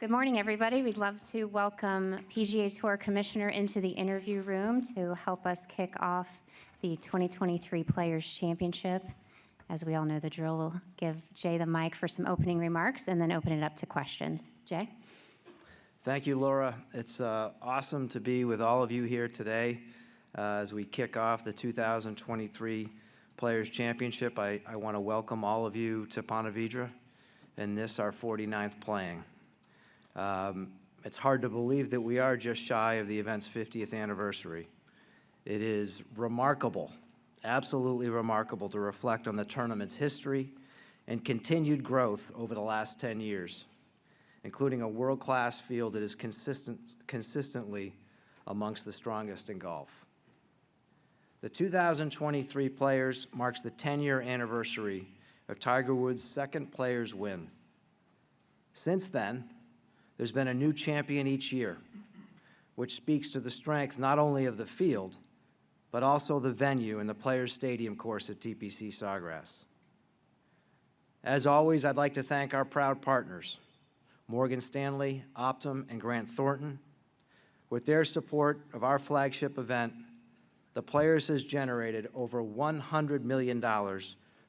Good morning, everybody. We'd love to welcome PGA Tour Commissioner into the interview room to help us kick off the 2023 Players Championship. As we all know the drill, we'll give Jay the mic for some opening remarks and then open it up to questions. Jay? Thank you, Laura. It's awesome to be with all of you here today as we kick off the 2023 Players Championship. I want to welcome all of you to Ponte Vedra and this, our 49th playing. It's hard to believe that we are just shy of the event's 50th anniversary. It is remarkable, absolutely remarkable, to reflect on the tournament's history and continued growth over the last 10 years, including a world-class field that is consistently amongst the strongest in golf. The 2023 Players marks the 10-year anniversary of Tiger Woods' second Players win. Since then, there's been a new champion each year, which speaks to the strength not only of the field, but also the venue and the Players Stadium course at TPC Sawgrass. As always, I'd like to thank our proud partners, Morgan Stanley, Optum, and Grant Thornton. With their support of our flagship event, the Players has generated over $100 million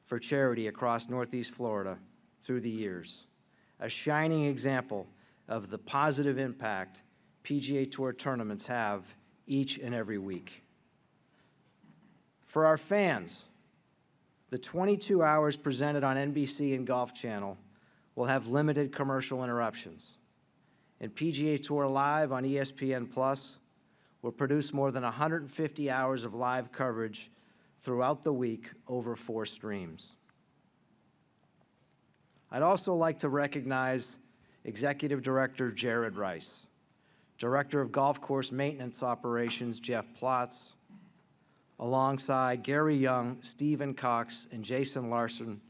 for charity across Northeast Florida through the years, a shining example of the positive impact PGA Tour tournaments have each and every week. For our fans, the 22 hours presented on NBC and Golf Channel will have limited commercial interruptions, and PGA Tour Live on ESPN Plus will produce more than 150 hours of live coverage throughout the week over 4 streams. I'd also like to recognize Executive Director Jared Rice, Director of Golf Course Maintenance Operations Jeff Plotz, alongside Gary Young, Stephen Cox, and Jason Larson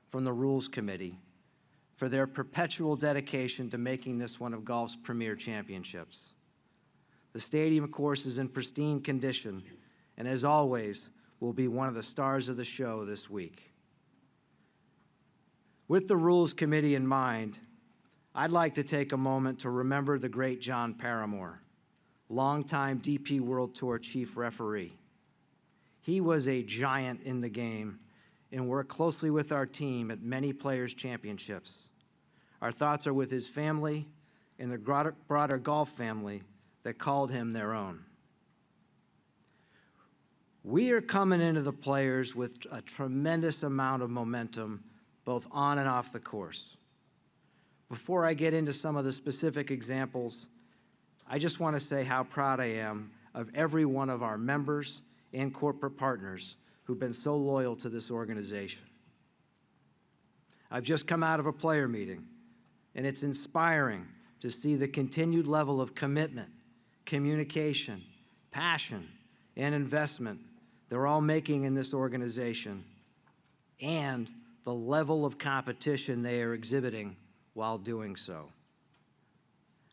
from the Rules Committee for their perpetual dedication to making this one of golf's premier championships. The stadium course is in pristine condition and, as always, will be one of the stars of the show this week. With the Rules Committee in mind, I'd like to take a moment to remember the great John Paramore, longtime DP World Tour chief referee. He was a giant in the game and worked closely with our team at many Players Championships. Our thoughts are with his family and the broader golf family that called him their own. We are coming into the Players with a tremendous amount of momentum, both on and off the course. Before I get into some of the specific examples, I just want to say how proud I am of every one of our members and corporate partners who've been so loyal to this organization. I've just come out of a player meeting, and it's inspiring to see the continued level of commitment, communication, passion, and investment they're all making in this organization, and the level of competition they are exhibiting while doing so.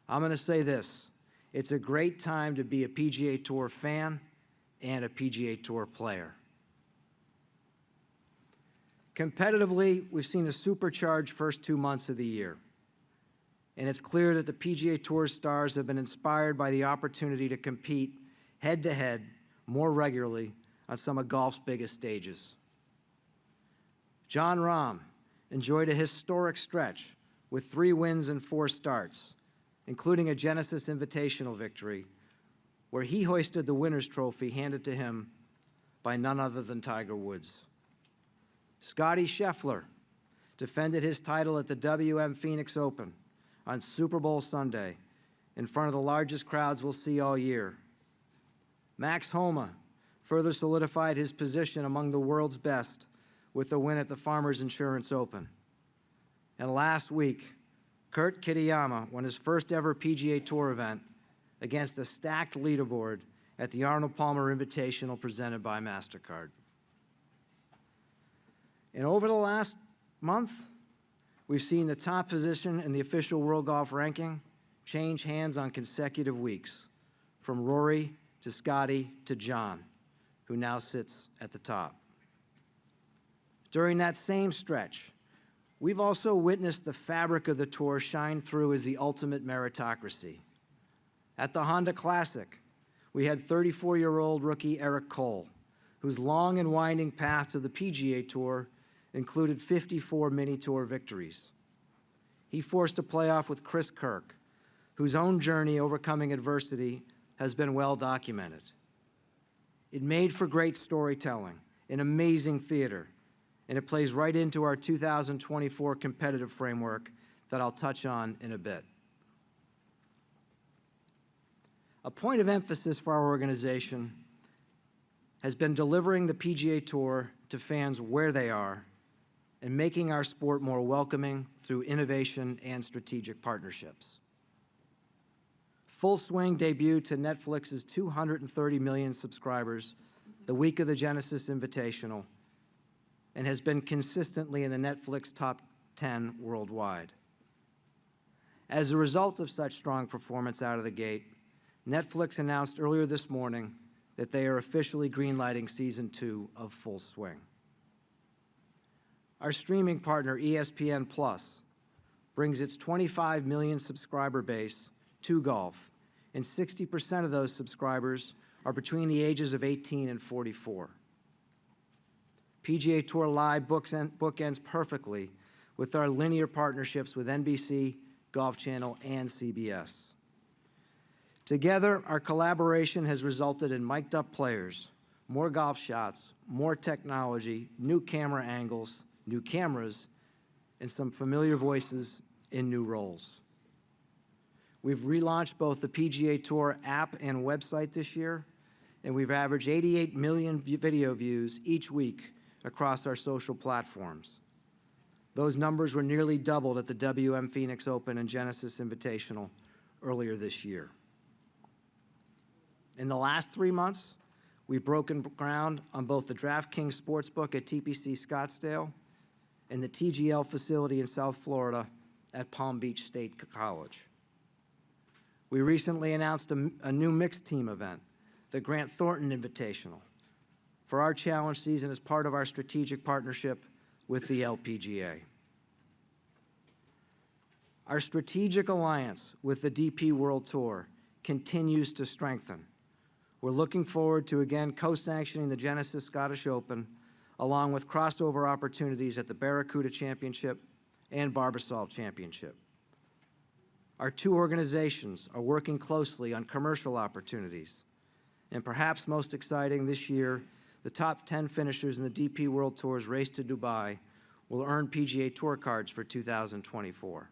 I'm going to say this: it's a great time to be a PGA Tour fan and a PGA Tour player. Competitively, we've seen a supercharged first 2 months of the year, and it's clear that the PGA Tour stars have been inspired by the opportunity to compete head-to-head more regularly on some of golf's biggest stages. Jon Rahm enjoyed a historic stretch with 3 wins and 4 starts, including a Genesis Invitational victory, where he hoisted the winner's trophy handed to him by none other than Tiger Woods. Scottie Scheffler defended his title at the WM Phoenix Open on Super Bowl Sunday in front of the largest crowds we'll see all year. Max Homa further solidified his position among the world's best with the win at the Farmers Insurance Open. And last week, Kurt Kitayama won his first ever PGA Tour event against a stacked leaderboard at the Arnold Palmer Invitational presented by MasterCard. And over the last month, we've seen the top position in the official World Golf Ranking change hands on consecutive weeks, from Rory to Scotty to John, who now sits at the top. During that same stretch, We've also witnessed the fabric of the tour shine through as the ultimate meritocracy. At the Honda Classic, we had 34-year-old rookie Eric Cole, whose long and winding path to the PGA Tour included 54 mini-tour victories. He forced a playoff with Chris Kirk, whose own journey overcoming adversity has been well documented. It made for great storytelling, an amazing theater, and it plays right into our 2024 competitive framework that I'll touch on in a bit. A point of emphasis for our organization has been delivering the PGA Tour to fans where they are and making our sport more welcoming through innovation and strategic partnerships. Full Swing debuted to Netflix's 230 million subscribers the week of the Genesis Invitational and has been consistently in the Netflix top 10 worldwide. As a result of such strong performance out of the gate, Netflix announced earlier this morning that they are officially greenlighting Season 2 of Full Swing. Our streaming partner, ESPN Plus, brings its 25 million subscriber base to golf, and 60% of those subscribers are between the ages of 18 and 44. PGA Tour Live bookends perfectly with our linear partnerships with NBC, Golf Channel, and CBS. Together, our collaboration has resulted in mic'd-up players, more golf shots, more technology, new camera angles, new cameras, and some familiar voices in new roles. We've relaunched both the PGA Tour app and website this year, and we've averaged 88 million video views each week across our social platforms. Those numbers were nearly doubled at the WM Phoenix Open and Genesis Invitational earlier this year. In the last 3 months, we've broken ground on both the DraftKings Sportsbook at TPC Scottsdale and the TGL facility in South Florida at Palm Beach State College. We recently announced a new mixed team event, the Grant Thornton Invitational, for our challenge season as part of our strategic partnership with the LPGA. Our strategic alliance with the DP World Tour continues to strengthen. We're looking forward to again co-sanctioning the Genesis Scottish Open, along with crossover opportunities at the Barracuda Championship and Barbasol Championship. Our two organizations are working closely on commercial opportunities, and perhaps most exciting this year, the top 10 finishers in the DP World Tour's race to Dubai will earn PGA Tour cards for 2024.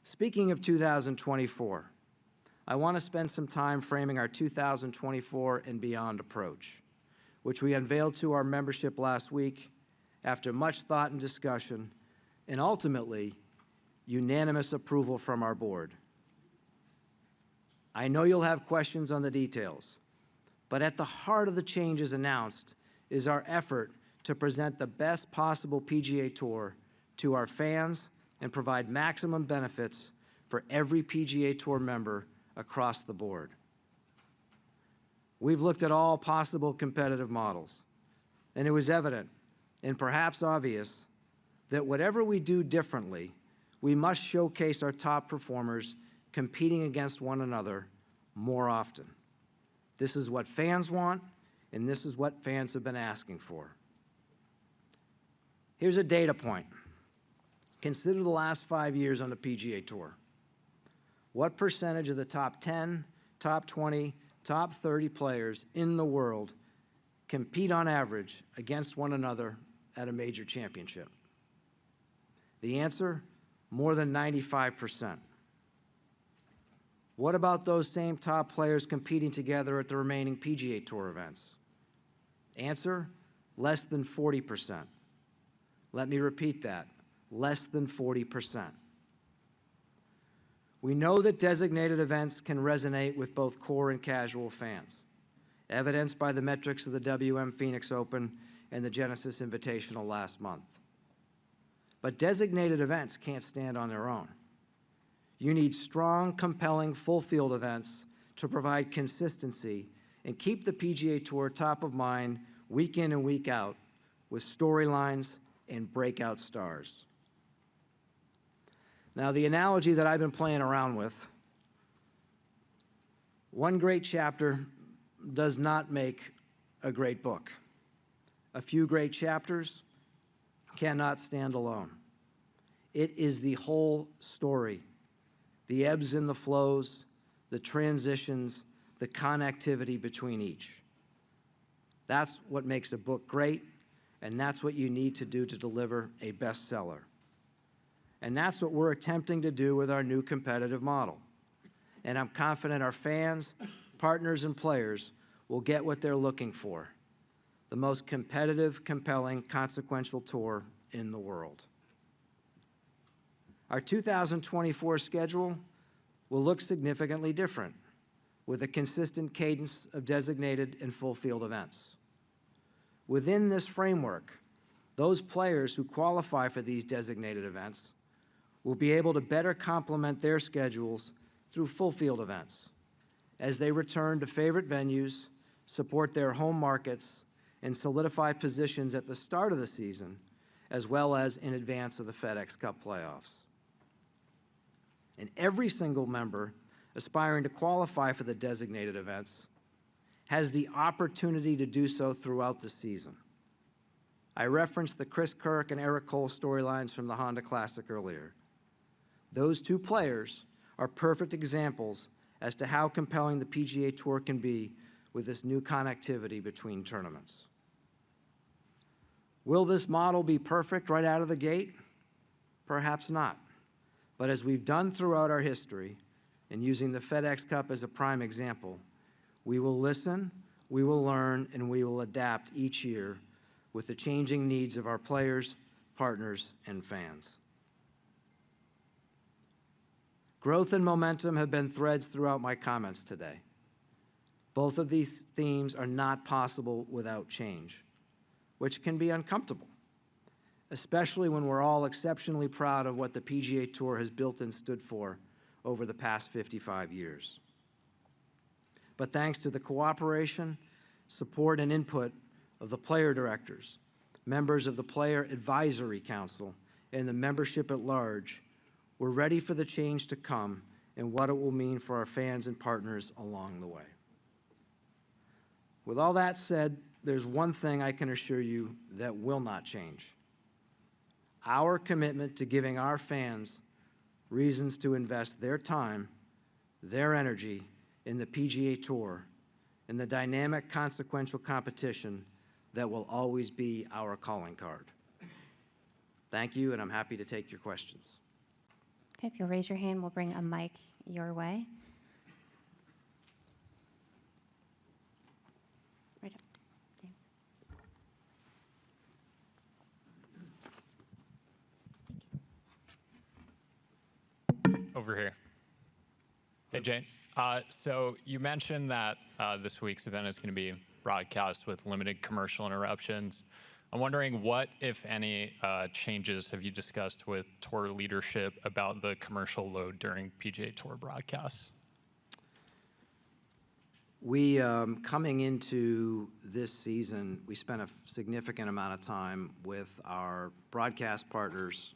Speaking of 2024, I want to spend some time framing our 2024 and beyond approach, which we unveiled to our membership last week after much thought and discussion, and ultimately, unanimous approval from our board. I know you'll have questions on the details, but at the heart of the changes announced is our effort to present the best possible PGA Tour to our fans and provide maximum benefits for every PGA Tour member across the board. We've looked at all possible competitive models, and it was evident, and perhaps obvious, that whatever we do differently, we must showcase our top performers competing against one another more often. This is what fans want, and this is what fans have been asking for. Here's a data point. Consider the last 5 years on the PGA Tour. What percentage of the top 10, top 20, top 30 players in the world compete on average against one another at a major championship? The answer, more than 95%. What about those same top players competing together at the remaining PGA Tour events? Answer, less than 40%. Let me repeat that, less than 40%. We know that designated events can resonate with both core and casual fans, evidenced by the metrics of the WM Phoenix Open and the Genesis Invitational last month. But designated events can't stand on their own. You need strong, compelling, full-field events to provide consistency and keep the PGA Tour top of mind week in and week out with storylines, and breakout stars. Now, the analogy that I've been playing around with, one great chapter does not make a great book. A few great chapters cannot stand alone. It is the whole story, the ebbs and the flows, the transitions, the connectivity between each. That's what makes a book great, and that's what you need to do to deliver a bestseller. And that's what we're attempting to do with our new competitive model. And I'm confident our fans, partners, and players will get what they're looking for: the most competitive, compelling, consequential tour in the world. Our 2024 schedule will look significantly different, with a consistent cadence of designated and full field events. Within this framework, those players who qualify for these designated events will be able to better complement their schedules through full field events as they return to favorite venues, support their home markets, and solidify positions at the start of the season, as well as in advance of the FedEx Cup playoffs. And every single member aspiring to qualify for the designated events has the opportunity to do so throughout the season. I referenced the Chris Kirk and Eric Cole storylines from the Honda Classic earlier. Those two players are perfect examples as to how compelling the PGA Tour can be with this new connectivity between tournaments. Will this model be perfect right out of the gate? Perhaps not. But as we've done throughout our history, and using the FedEx Cup as a prime example, we will listen, we will learn, and we will adapt each year with the changing needs of our players, partners, and fans. Growth and momentum have been threads throughout my comments today. Both of these themes are not possible without change, which can be uncomfortable, especially when we're all exceptionally proud of what the PGA Tour has built and stood for over the past 55 years. But thanks to the cooperation, support, and input of the player directors, members of the Player Advisory Council, and the membership at large, we're ready for the change to come and what it will mean for our fans and partners along the way. With all that said, there's one thing I can assure you that will not change: our commitment to giving our fans reasons to invest their time, their energy in the PGA Tour, and the dynamic, consequential competition that will always be our calling card. Thank you, and I'm happy to take your questions. Okay, if you'll raise your hand, we'll bring a mic your way. Right up, James. Over here. Hey, Jane. So you mentioned that this week's event is going to be broadcast with limited commercial interruptions. I'm wondering what, if any, changes have you discussed with tour leadership about the commercial load during PGA Tour broadcasts? We, coming into this season, we spent a significant amount of time with our broadcast partners,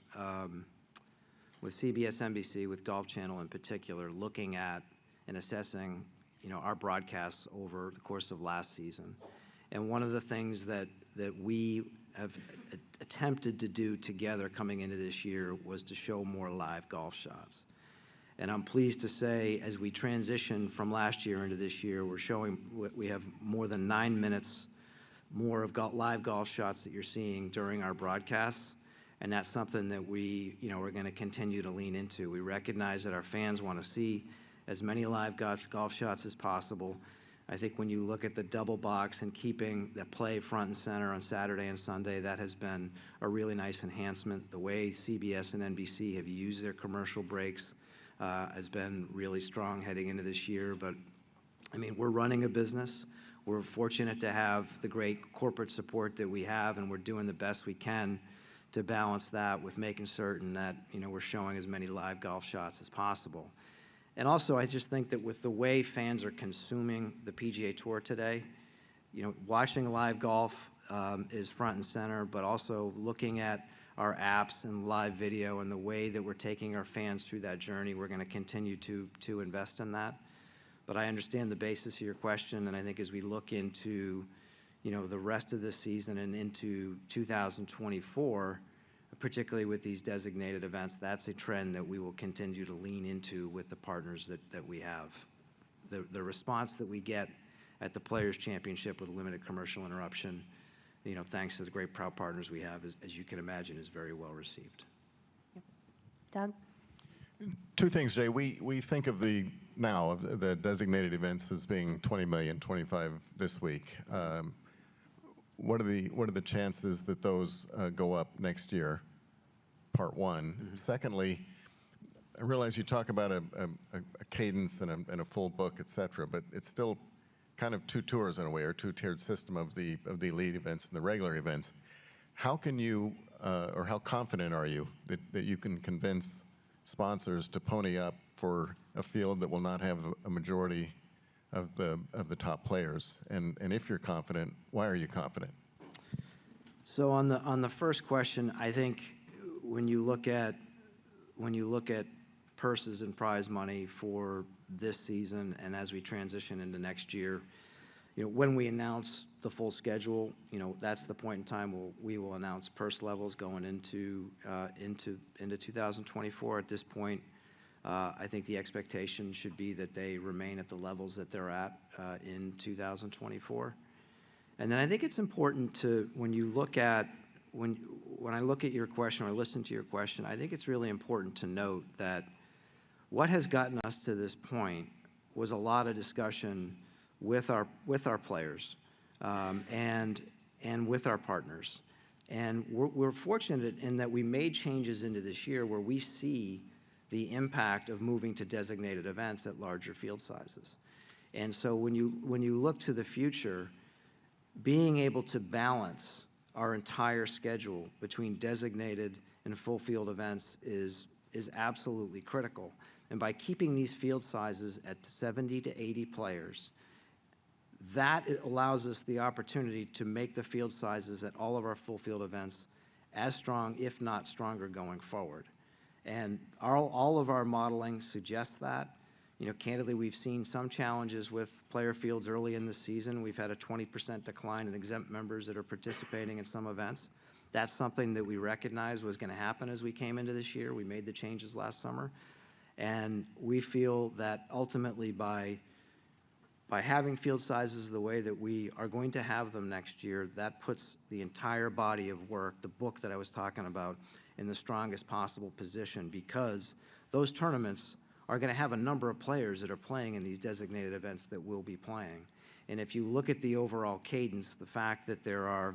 with CBS, NBC, with Golf Channel in particular, looking at and assessing, our broadcasts over the course of last season. And one of the things that we have attempted to do together coming into this year was to show more live golf shots. And I'm pleased to say, as we transition from last year into this year, we have more than 9 minutes more of live golf shots that you're seeing during our broadcasts. And that's something that we're going to continue to lean into. We recognize that our fans want to see as many live golf shots as possible. I think when you look at the double box and keeping the play front and center on Saturday and Sunday, that has been a really nice enhancement. The way CBS and NBC have used their commercial breaks has been really strong heading into this year. But, we're running a business. We're fortunate to have the great corporate support that we have, and we're doing the best we can to balance that with making certain that, we're showing as many live golf shots as possible. And also, I just think that with the way fans are consuming the PGA Tour today, watching live golf is front and center, but also looking at our apps and live video and the way that we're taking our fans through that journey. We're going to continue to invest in that. But I understand the basis of your question, and I think as we look into, the rest of this season and into 2024, particularly with these designated events, that's a trend that we will continue to lean into with the partners that we have. The response that we get at the Players' Championship with limited commercial interruption, thanks to the great proud partners we have, as you can imagine, is very well received. Doug? Two things, Jay. We think of the designated events as being 20 million, 25 this week. What are the chances that those go up next year? Part one. Mm-hmm. Secondly, I realize you talk about a cadence and a full book, et cetera, but it's still kind of two tours in a way, or two-tiered system of the elite events and the regular events. How can you, or how confident are you that you can convince sponsors to pony up for a field that will not have a majority of the top players? And if you're confident, why are you confident? So on the first question, I think when you look at purses and prize money for this season and as we transition into next year, when we announce the full schedule, that's the point in time we will announce purse levels going into 2024. At this point, I think the expectation should be that they remain at the levels that they're at in 2024. And then I think it's important to, when I look at your question or listen to your question, I think it's really important to note that what has gotten us to this point was a lot of discussion with our players and with our partners. And we're fortunate in that we made changes into this year where we see the impact of moving to designated events at larger field sizes. And so when you look to the future, being able to balance our entire schedule between designated and full field events is absolutely critical. And by keeping these field sizes at 70 to 80 players, that allows us the opportunity to make the field sizes at all of our full field events as strong, if not stronger, going forward. And all of our modeling suggests that. Candidly, we've seen some challenges with player fields early in the season. We've had a 20% decline in exempt members that are participating in some events. That's something that we recognized was going to happen as we came into this year. We made the changes last summer. And we feel that ultimately by having field sizes the way that we are going to have them next year, that puts the entire body of work, the book that I was talking about, in the strongest possible position, because those tournaments are going to have a number of players that are playing in these designated events that will be playing. And if you look at the overall cadence, the fact that there are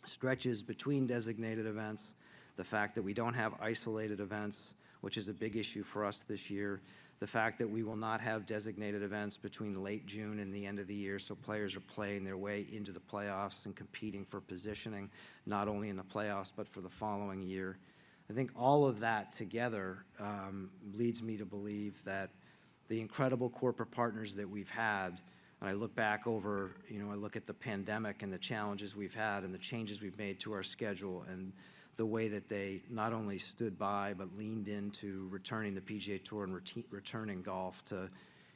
stretches between designated events, the fact that we don't have isolated events, which is a big issue for us this year, the fact that we will not have designated events between late June and the end of the year, so players are playing their way into the playoffs and competing for positioning, not only in the playoffs, but for the following year. I think all of that together leads me to believe that the incredible corporate partners that we've had, and I look back over, I look at the pandemic and the challenges we've had and the changes we've made to our schedule and the way that they not only stood by but leaned into returning the PGA Tour and returning golf to,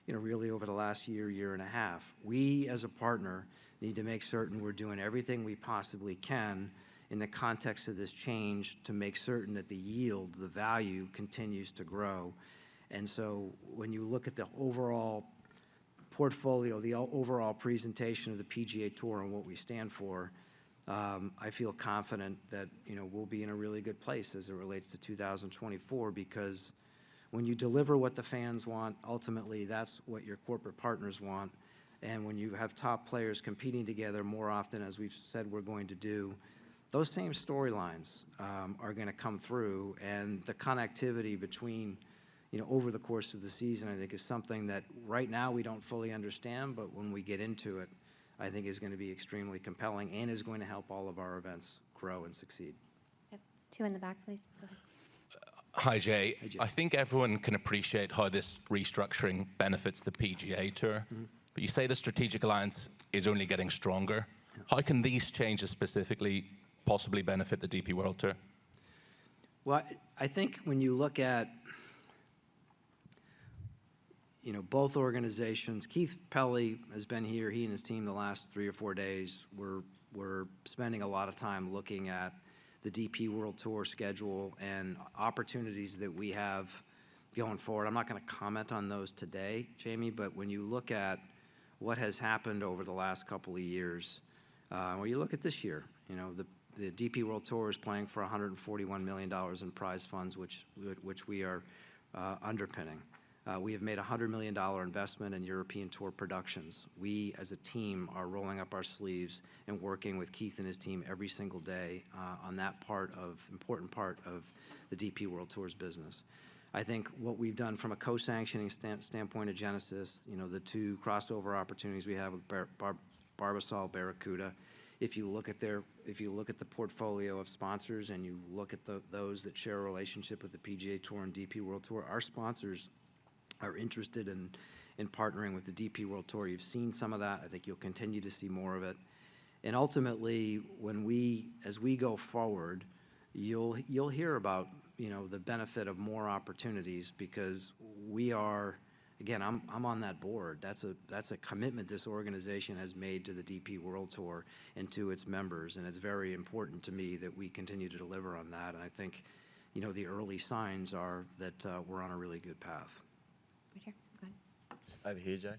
really over the last year and a half. We as a partner need to make certain we're doing everything we possibly can in the context of this change to make certain that the yield, the value, continues to grow. And so when you look at the overall portfolio, the overall presentation of the PGA Tour and what we stand for, I feel confident that we'll be in a really good place as it relates to 2024, because when you deliver what the fans want, ultimately that's what your corporate partners want. And when you have top players competing together more often, as we've said we're going to do, those same storylines are going to come through, and the connectivity between, over the course of the season, I think is something that right now we don't fully understand, but when we get into it, I think is going to be extremely compelling and is going to help all of our events grow and succeed. Two in the back, please. Go ahead. Hi, Jay. Hey, Jay. I think everyone can appreciate how this restructuring benefits the PGA Tour, but you say the strategic alliance is only getting stronger. Yeah. How can these changes specifically possibly benefit the DP World Tour? Well, I think when you look at, both organizations, Keith Pelley has been here, he and his team the last 3 or 4 days. We're spending a lot of time looking at the DP World Tour schedule and opportunities that we have going forward. I'm not going to comment on those today, Jamie, but when you look at what has happened over the last couple of years, when you look at this year, the DP World Tour is playing for $141 million in prize funds, which we are underpinning. We have made a $100 million investment in European Tour productions. We, as a team, are rolling up our sleeves and working with Keith and his team every single day on that important part of the DP World Tour's business. I think what we've done from a co-sanctioning standpoint of Genesis, the 2 crossover opportunities we have with Barbasol, Barracuda. If you look at the portfolio of sponsors and you look at those that share a relationship with the PGA Tour and DP World Tour, our sponsors are interested in partnering with the DP World Tour. You've seen some of that. I think you'll continue to see more of it. And ultimately, as we go forward, you'll hear about the benefit of more opportunities, because we are, again, I'm on that board. That's a commitment this organization has made to the DP World Tour and to its members, and it's very important to me that we continue to deliver on that. And I think, the early signs are that we're on a really good path. Right here. Go ahead. Over here, Jay.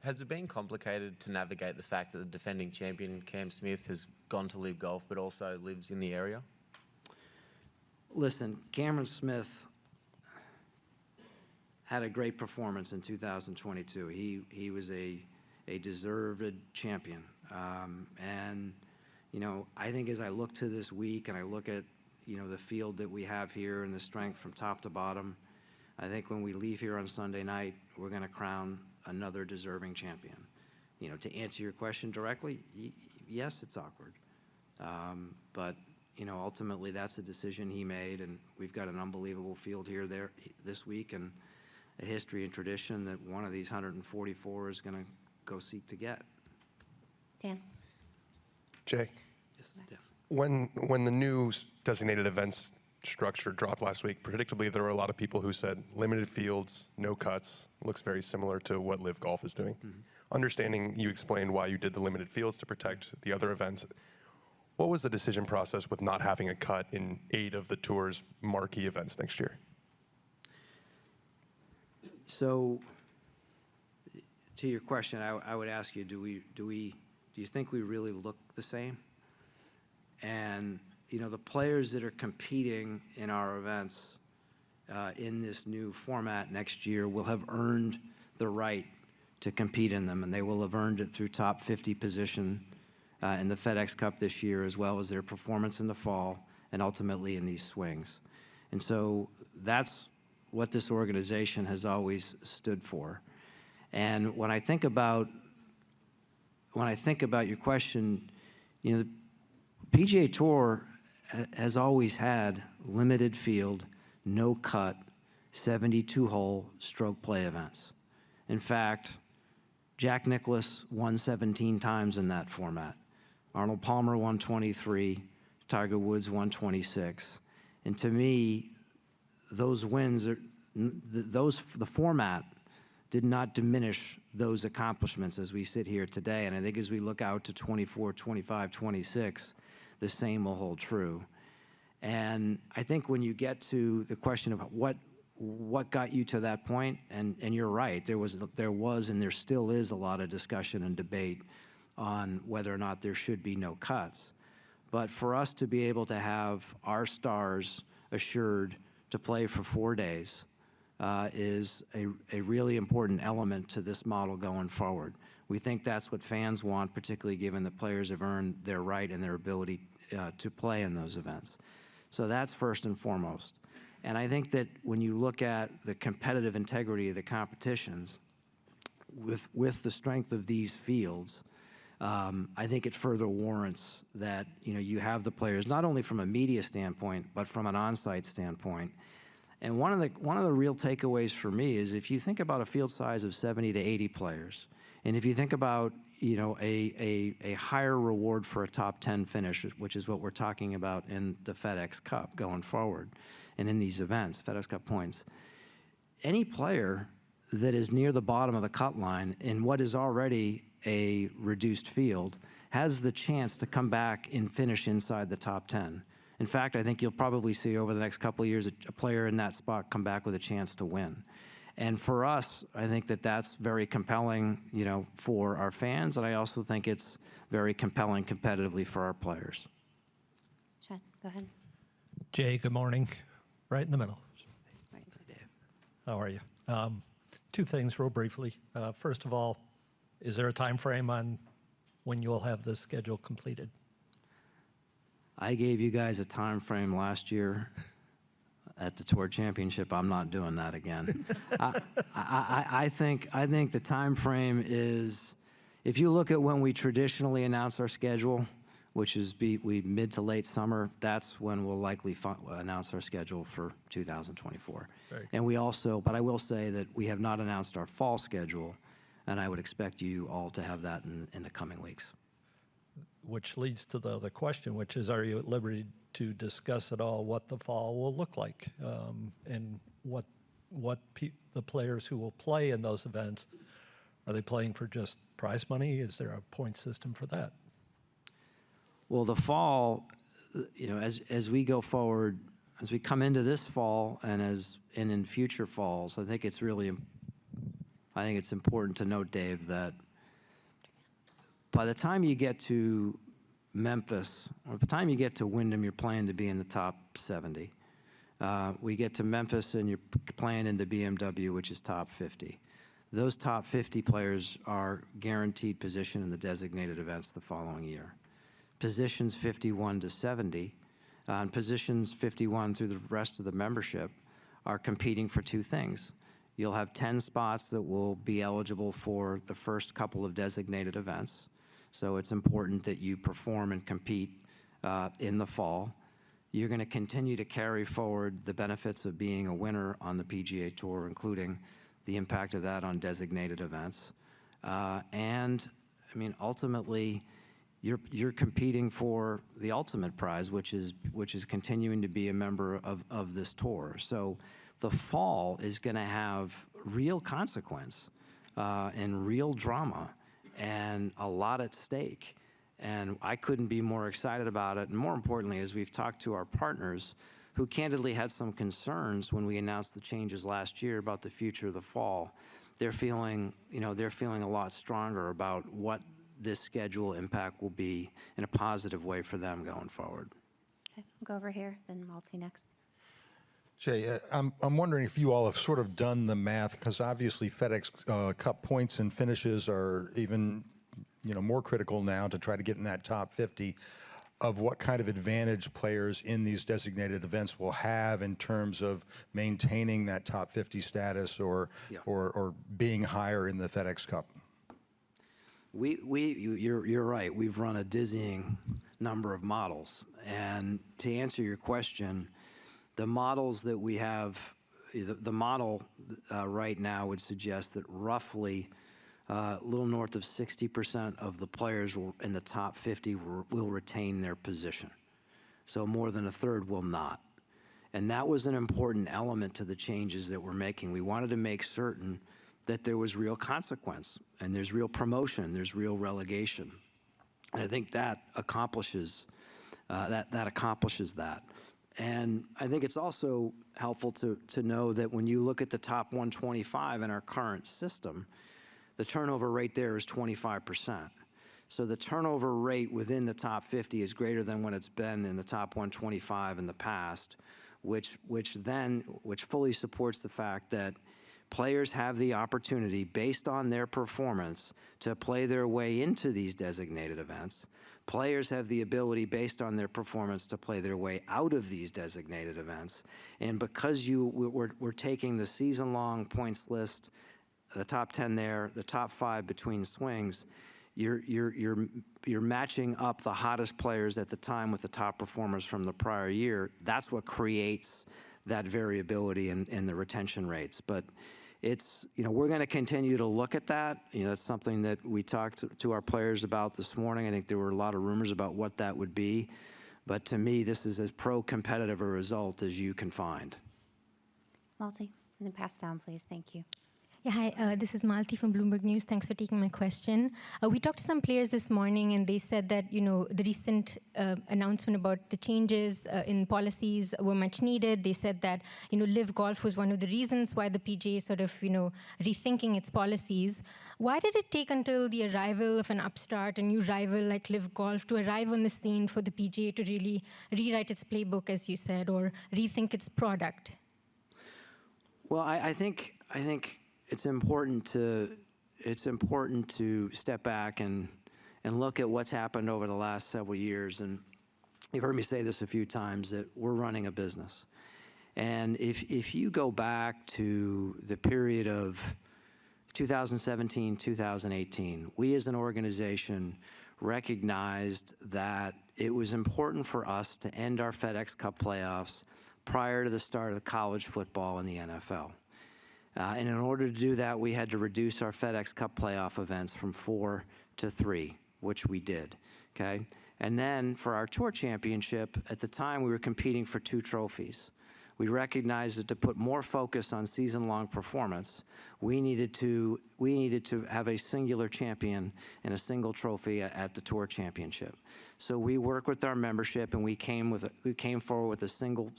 Has it been complicated to navigate the fact that the defending champion, Cam Smith, has gone to LIV Golf but also lives in the area? Listen, Cameron Smith had a great performance in 2022. He was a deserved champion. And, I think as I look to this week and I look at, the field that we have here and the strength from top to bottom, I think when we leave here on Sunday night, we're going to crown another deserving champion. To answer your question directly, yes, it's awkward. But, ultimately that's a decision he made, and we've got an unbelievable field here this week and a history and tradition that one of these 144 is going to go seek to get. Dan? Jay, Yes, Dan. when the new designated events structure dropped last week, predictably there were a lot of people who said limited fields, no cuts, looks very similar to what LIV Golf is doing. Mm-hmm. Understanding you explained why you did the limited fields to protect the other events, what was the decision process with not having a cut in 8 of the tour's marquee events next year? So, to your question, I would ask you, do you think we really look the same? And the players that are competing in our events in this new format next year will have earned the right to compete in them, and they will have earned it through top 50 position in the FedEx Cup this year, as well as their performance in the fall and ultimately in these swings. And so that's what this organization has always stood for. And when I think about your question, the PGA Tour has always had limited field, no cut, 72-hole stroke play events. In fact, Jack Nicklaus won 17 times in that format. Arnold Palmer won 23, Tiger Woods won 26. And to me, those wins the format did not diminish those accomplishments as we sit here today. And I think as we look out to 24, 25, 26, the same will hold true. And I think when you get to the question of what got you to that point, and you're right, there was and there still is a lot of discussion and debate on whether or not there should be no cuts. But for us to be able to have our stars assured to play for 4 days is a really important element to this model going forward. We think that's what fans want, particularly given that players have earned their right and their ability to play in those events. So that's first and foremost. And I think that when you look at the competitive integrity of the competitions, with the strength of these fields, I think it further warrants that you have the players not only from a media standpoint but from an on-site standpoint. And one of the real takeaways for me is if you think about a field size of 70 to 80 players, And if you think about, a higher reward for a top 10 finish, which is what we're talking about in the FedEx Cup going forward and in these events, FedEx Cup points, any player that is near the bottom of the cut line in what is already a reduced field has the chance to come back and finish inside the top 10. In fact, I think you'll probably see over the next couple of years a player in that spot come back with a chance to win. And for us, I think that that's very compelling, for our fans, and I also think it's very compelling competitively for our players. Chad, go ahead. Jay, good morning. Right in the middle. Dave. How are you? Two things real briefly. First of all, is there a time frame on when you'll have this schedule completed? I gave you guys a time frame last year at the Tour Championship. I'm not doing that again. I think the time frame is, if you look at when we traditionally announce our schedule, which is mid to late summer, that's when we'll likely announce our schedule for 2024. And we also, but I will say that we have not announced our fall schedule, and I would expect you all to have that in the coming weeks. Which leads to the other question, which is, are you at liberty to discuss at all what the fall will look like, and what the players who will play in those events, are they playing for just prize money? Is there a point system for that? Well, the fall, as we go forward, as we come into this fall and in future falls, I think it's important to note, Dave, that by the time you get to Memphis, or by the time you get to Wyndham, you're playing to be in the top 70. We get to Memphis and you're playing into BMW, which is top 50. Those top 50 players are guaranteed position in the designated events the following year. Positions 51 to 70, and positions 51 through the rest of the membership are competing for two things. You'll have 10 spots that will be eligible for the first couple of designated events. So it's important that you perform and compete in the fall. You're going to continue to carry forward the benefits of being a winner on the PGA Tour, including the impact of that on designated events. And, ultimately, you're competing for the ultimate prize, which is continuing to be a member of this tour. So the fall is going to have real consequence and real drama and a lot at stake. And I couldn't be more excited about it. And more importantly, as we've talked to our partners who candidly had some concerns when we announced the changes last year about the future of the fall, they're feeling a lot stronger about what this schedule impact will be in a positive way for them going forward. Okay, we'll go over here, then Malty next. Jay, I'm wondering if you all have sort of done the math, because obviously FedEx Cup points and finishes are even more critical now to try to get in that top 50, of what kind of advantage players in these designated events will have in terms of maintaining that top 50 status or being higher in the FedEx Cup. You're right. We've run a dizzying number of models, and to answer your question, the models that we have, the model right now would suggest that roughly a little north of 60% of the players in the top 50 will retain their position. So more than a third will not. And that was an important element to the changes that we're making. We wanted to make certain that there was real consequence, and there's real promotion, there's real relegation. And I think that accomplishes that. And I think it's also helpful to know that when you look at the top 125 in our current system, the turnover rate there is 25%. So the turnover rate within the top 50 is greater than what it's been in the top 125 in the past, which fully supports the fact that players have the opportunity, based on their performance, to play their way into these designated events. Players have the ability, based on their performance, to play their way out of these designated events. And because we're taking the season-long points list, the top 10 there, the top 5 between swings, you're matching up the hottest players at the time with the top performers from the prior year. That's what creates that variability in the retention rates. But we're going to continue to look at that. That's something that we talked to our players about this morning. I think there were a lot of rumors about what that would be. But to me, this is as pro-competitive a result as you can find. Malti, and then pass down, please. Thank you. Yeah, hi, this is Malti from Bloomberg News. Thanks for taking my question. We talked to some players this morning, and they said that, the recent announcement about the changes in policies were much needed. They said that, Live Golf was one of the reasons why the PGA sort of, rethinking its policies. Why did it take until the arrival of an upstart, a new rival like Live Golf, to arrive on the scene for the PGA to really rewrite its playbook, as you said, or rethink its product? Well, I think it's important to step back and look at what's happened over the last several years. And you've heard me say this a few times, that we're running a business. And if you go back to the period of 2017, 2018, we as an organization recognized that it was important for us to end our FedEx Cup playoffs prior to the start of college football and the NFL. And in order to do that, we had to reduce our FedEx Cup playoff events from 4 to 3, which we did, okay? And then for our tour championship, at the time we were competing for 2 trophies. We recognized that to put more focus on season-long performance, we needed to have a singular champion and a single trophy at the tour championship. So we worked with our membership, and we came forward with a single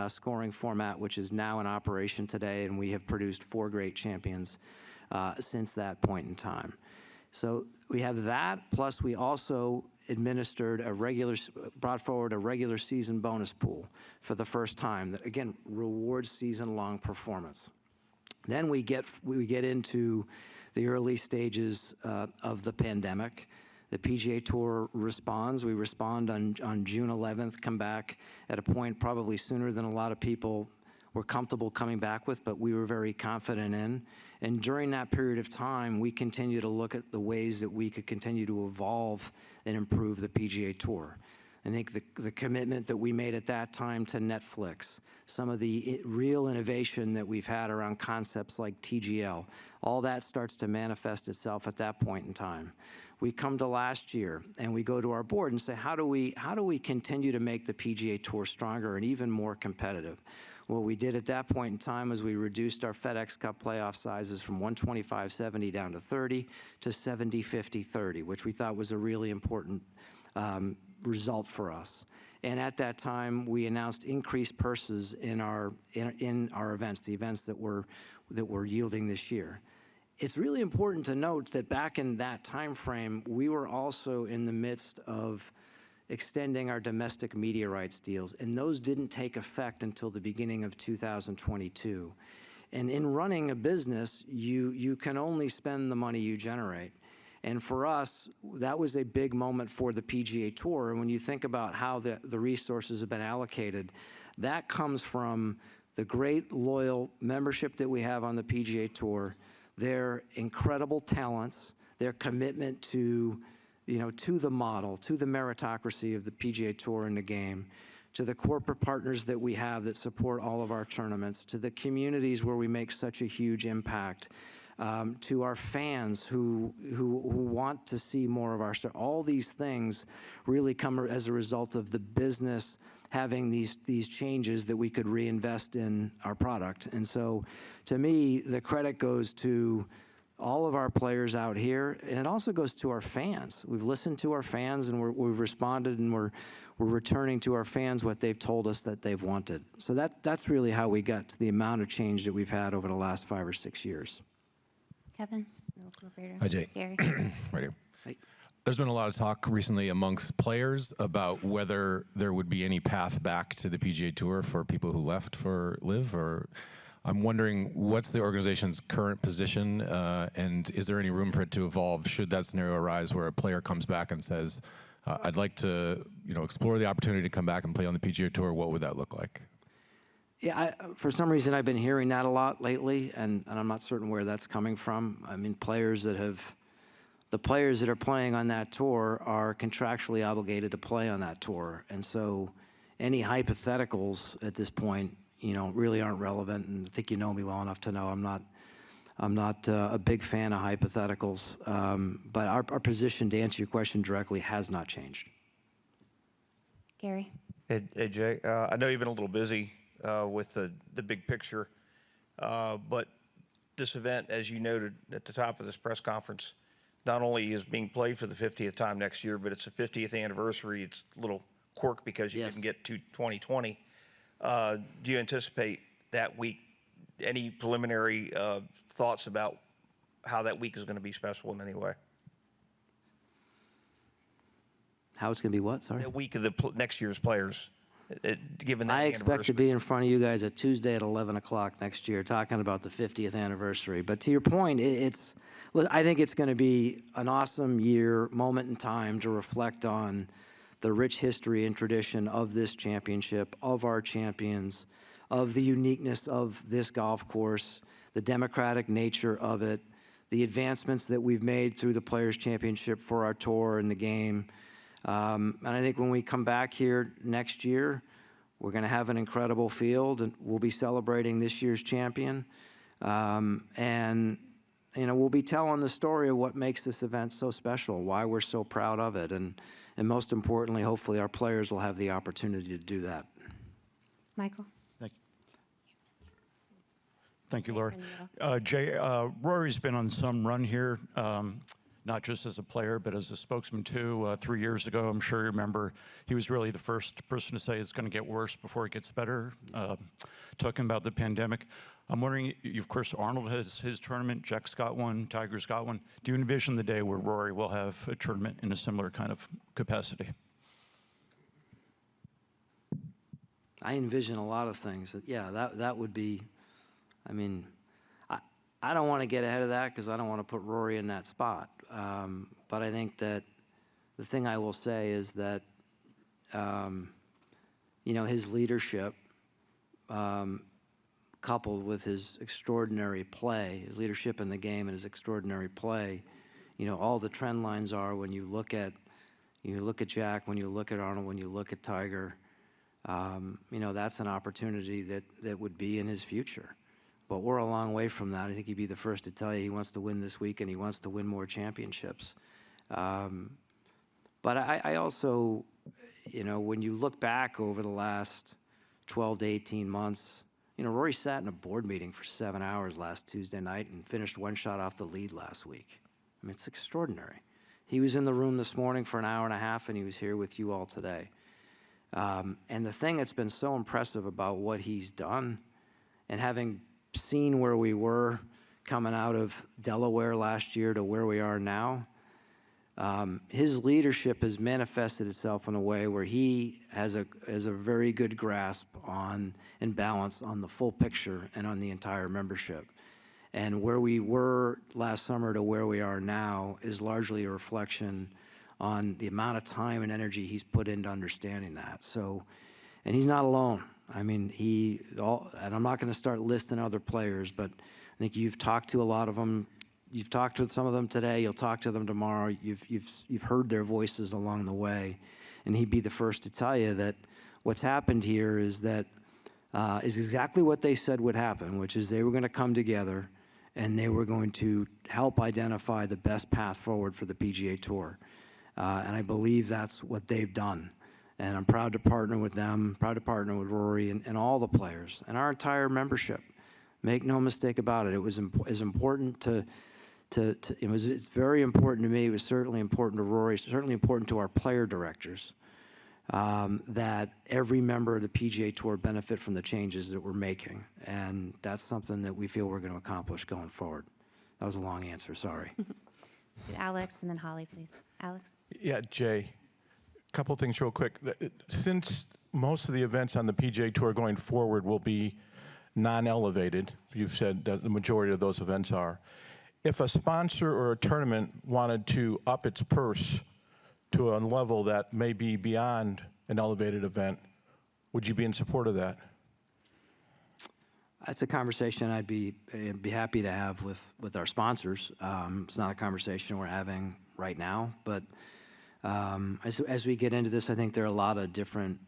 scoring format, which is now in operation today, and we have produced 4 great champions since that point in time. So we have that, plus we also brought forward a regular season bonus pool for the first time that, again, rewards season-long performance. Then we get into the early stages of the pandemic. The PGA Tour responds. We respond on June 11th, come back at a point probably sooner than a lot of people were comfortable coming back with, but we were very confident in. And during that period of time, we continue to look at the ways that we could continue to evolve and improve the PGA Tour. I think the commitment that we made at that time to Netflix, some of the real innovation that we've had around concepts like TGL, all that starts to manifest itself at that point in time. We come to last year and we go to our board and say, how do we continue to make the PGA Tour stronger and even more competitive? What we did at that point in time is we reduced our FedEx Cup playoff sizes from 125-70 down to 30 to 70-50-30, which we thought was a really important result for us. And at that time, we announced increased purses in our events, the events that we're yielding this year. It's really important to note that back in that time frame, we were also in the midst of extending our domestic media rights deals, and those didn't take effect until the beginning of 2022. And in running a business, you can only spend the money you generate. And for us, that was a big moment for the PGA Tour. And when you think about how the resources have been allocated, that comes from the great loyal membership that we have on the PGA Tour, their incredible talents, their commitment to the model, to the meritocracy of the PGA Tour and the game, to the corporate partners that we have that support all of our tournaments, to the communities where we make such a huge impact, to our fans who want to see more of our stuff. All these things really come as a result of the business having these changes that we could reinvest in our product. And so, to me, the credit goes to all of our players out here, and it also goes to our fans. We've listened to our fans, and we've responded, and we're returning to our fans what they've told us that they've wanted. So that's really how we got to the amount of change that we've had over the last 5 or 6 years. Kevin? Hi, Jay. Gary? Right here. Hey. There's been a lot of talk recently amongst players about whether there would be any path back to the PGA Tour for people who left for Live, or I'm wondering what's the organization's current position, and is there any room for it to evolve should that scenario arise where a player comes back and says, I'd like to explore the opportunity to come back and play on the PGA Tour? What would that look like? Yeah, for some reason I've been hearing that a lot lately, and I'm not certain where that's coming from. I mean, the players that are playing on that tour are contractually obligated to play on that tour. And so any hypotheticals at this point, really aren't relevant. And I think you know me well enough to know I'm not I'm not a big fan of hypotheticals, but our position, to answer your question directly, has not changed. Gary? Hey, Jay, I know you've been a little busy with the big picture, but this event, as you noted at the top of this press conference, not only is being played for the 50th time next year, but it's the 50th anniversary. It's a little quirk because you didn't get to 2020. Do you anticipate that week, any preliminary thoughts about how that week is going to be special in any way? How it's going to be what, sorry? The week of the next year's players, given that I expect to anniversary. be in front of you guys at Tuesday at 11 o'clock next year talking about the 50th anniversary. But to your point, I think it's going to be an awesome moment in time to reflect on the rich history and tradition of this championship, of our champions, of the uniqueness of this golf course, the democratic nature of it, the advancements that we've made through the Players' Championship for our tour and the game. And I think when we come back here next year, we're going to have an incredible field, and we'll be celebrating this year's champion. And we'll be telling the story of what makes this event so special, why we're so proud of it, and most importantly, hopefully our players will have the opportunity to do that. Michael? Thank you, Laura. Jay, Rory's been on some run here, not just as a player, but as a spokesman too. 3 years ago, I'm sure you remember, he was really the first person to say it's going to get worse before it gets better, talking about the pandemic. I'm wondering, of course, Arnold has his tournament, Jack's got one, Tiger's got one. Do you envision the day where Rory will have a tournament in a similar kind of capacity? I envision a lot of things. Yeah, that would be, I mean, I don't want to get ahead of that because I don't want to put Rory in that spot. But I think that the thing I will say is that, his leadership, coupled with his extraordinary play, his leadership in the game and his extraordinary play, all the trend lines are when you look at Jack, when you look at Arnold, when you look at Tiger, that's an opportunity that would be in his future. But we're a long way from that. I think he'd be the first to tell you he wants to win this week and he wants to win more championships. But I also, when you look back over the last 12 to 18 months, Rory sat in a board meeting for 7 hours last Tuesday night and finished one shot off the lead last week. I mean, it's extraordinary. He was in the room this morning for an hour and a half, and he was here with you all today. And the thing that's been so impressive about what he's done, and having seen where we were coming out of Delaware last year to where we are now, his leadership has manifested itself in a way where he has a very good grasp on and balance on the full picture and on the entire membership. And where we were last summer to where we are now is largely a reflection on the amount of time and energy he's put into understanding that. So, and he's not alone. I mean, and I'm not going to start listing other players, but I think you've talked to a lot of them. You've talked with some of them today. You'll talk to them tomorrow. You've heard their voices along the way, and he'd be the first to tell you that what's happened here is exactly what they said would happen, which is they were going to come together and they were going to help identify the best path forward for the PGA Tour, and I believe that's what they've done. And I'm proud to partner with them, proud to partner with Rory and all the players and our entire membership. Make no mistake about it. It was important it's very important to me. It was certainly important to Rory, certainly important to our player directors, that every member of the PGA Tour benefit from the changes that we're making. And that's something that we feel we're going to accomplish going forward. That was a long answer, sorry. Alex and then Holly, please. Alex? Yeah, Jay, a couple things real quick. Since most of the events on the PGA Tour going forward will be non-elevated, you've said that the majority of those events are. If a sponsor or a tournament wanted to up its purse to a level that may be beyond an elevated event, would you be in support of that? That's a conversation I'd be happy to have with our sponsors. It's not a conversation we're having right now, but as we get into this, I think there are a lot of different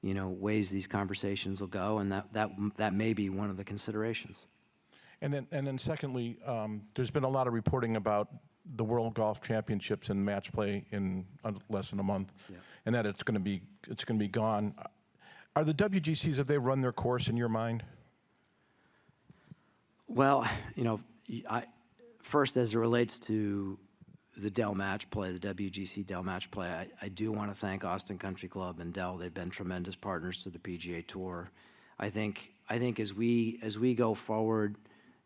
ways these conversations will go, and that may be one of the considerations. And then secondly, there's been a lot of reporting about the World Golf Championships and match play in less than a month, and that it's going to be gone. Are the WGCs, have they run their course in your mind? Well, first, as it relates to the Dell Match Play, the WGC Dell Match Play, I do want to thank Austin Country Club and Dell. They've been tremendous partners to the PGA Tour. I think as we go forward,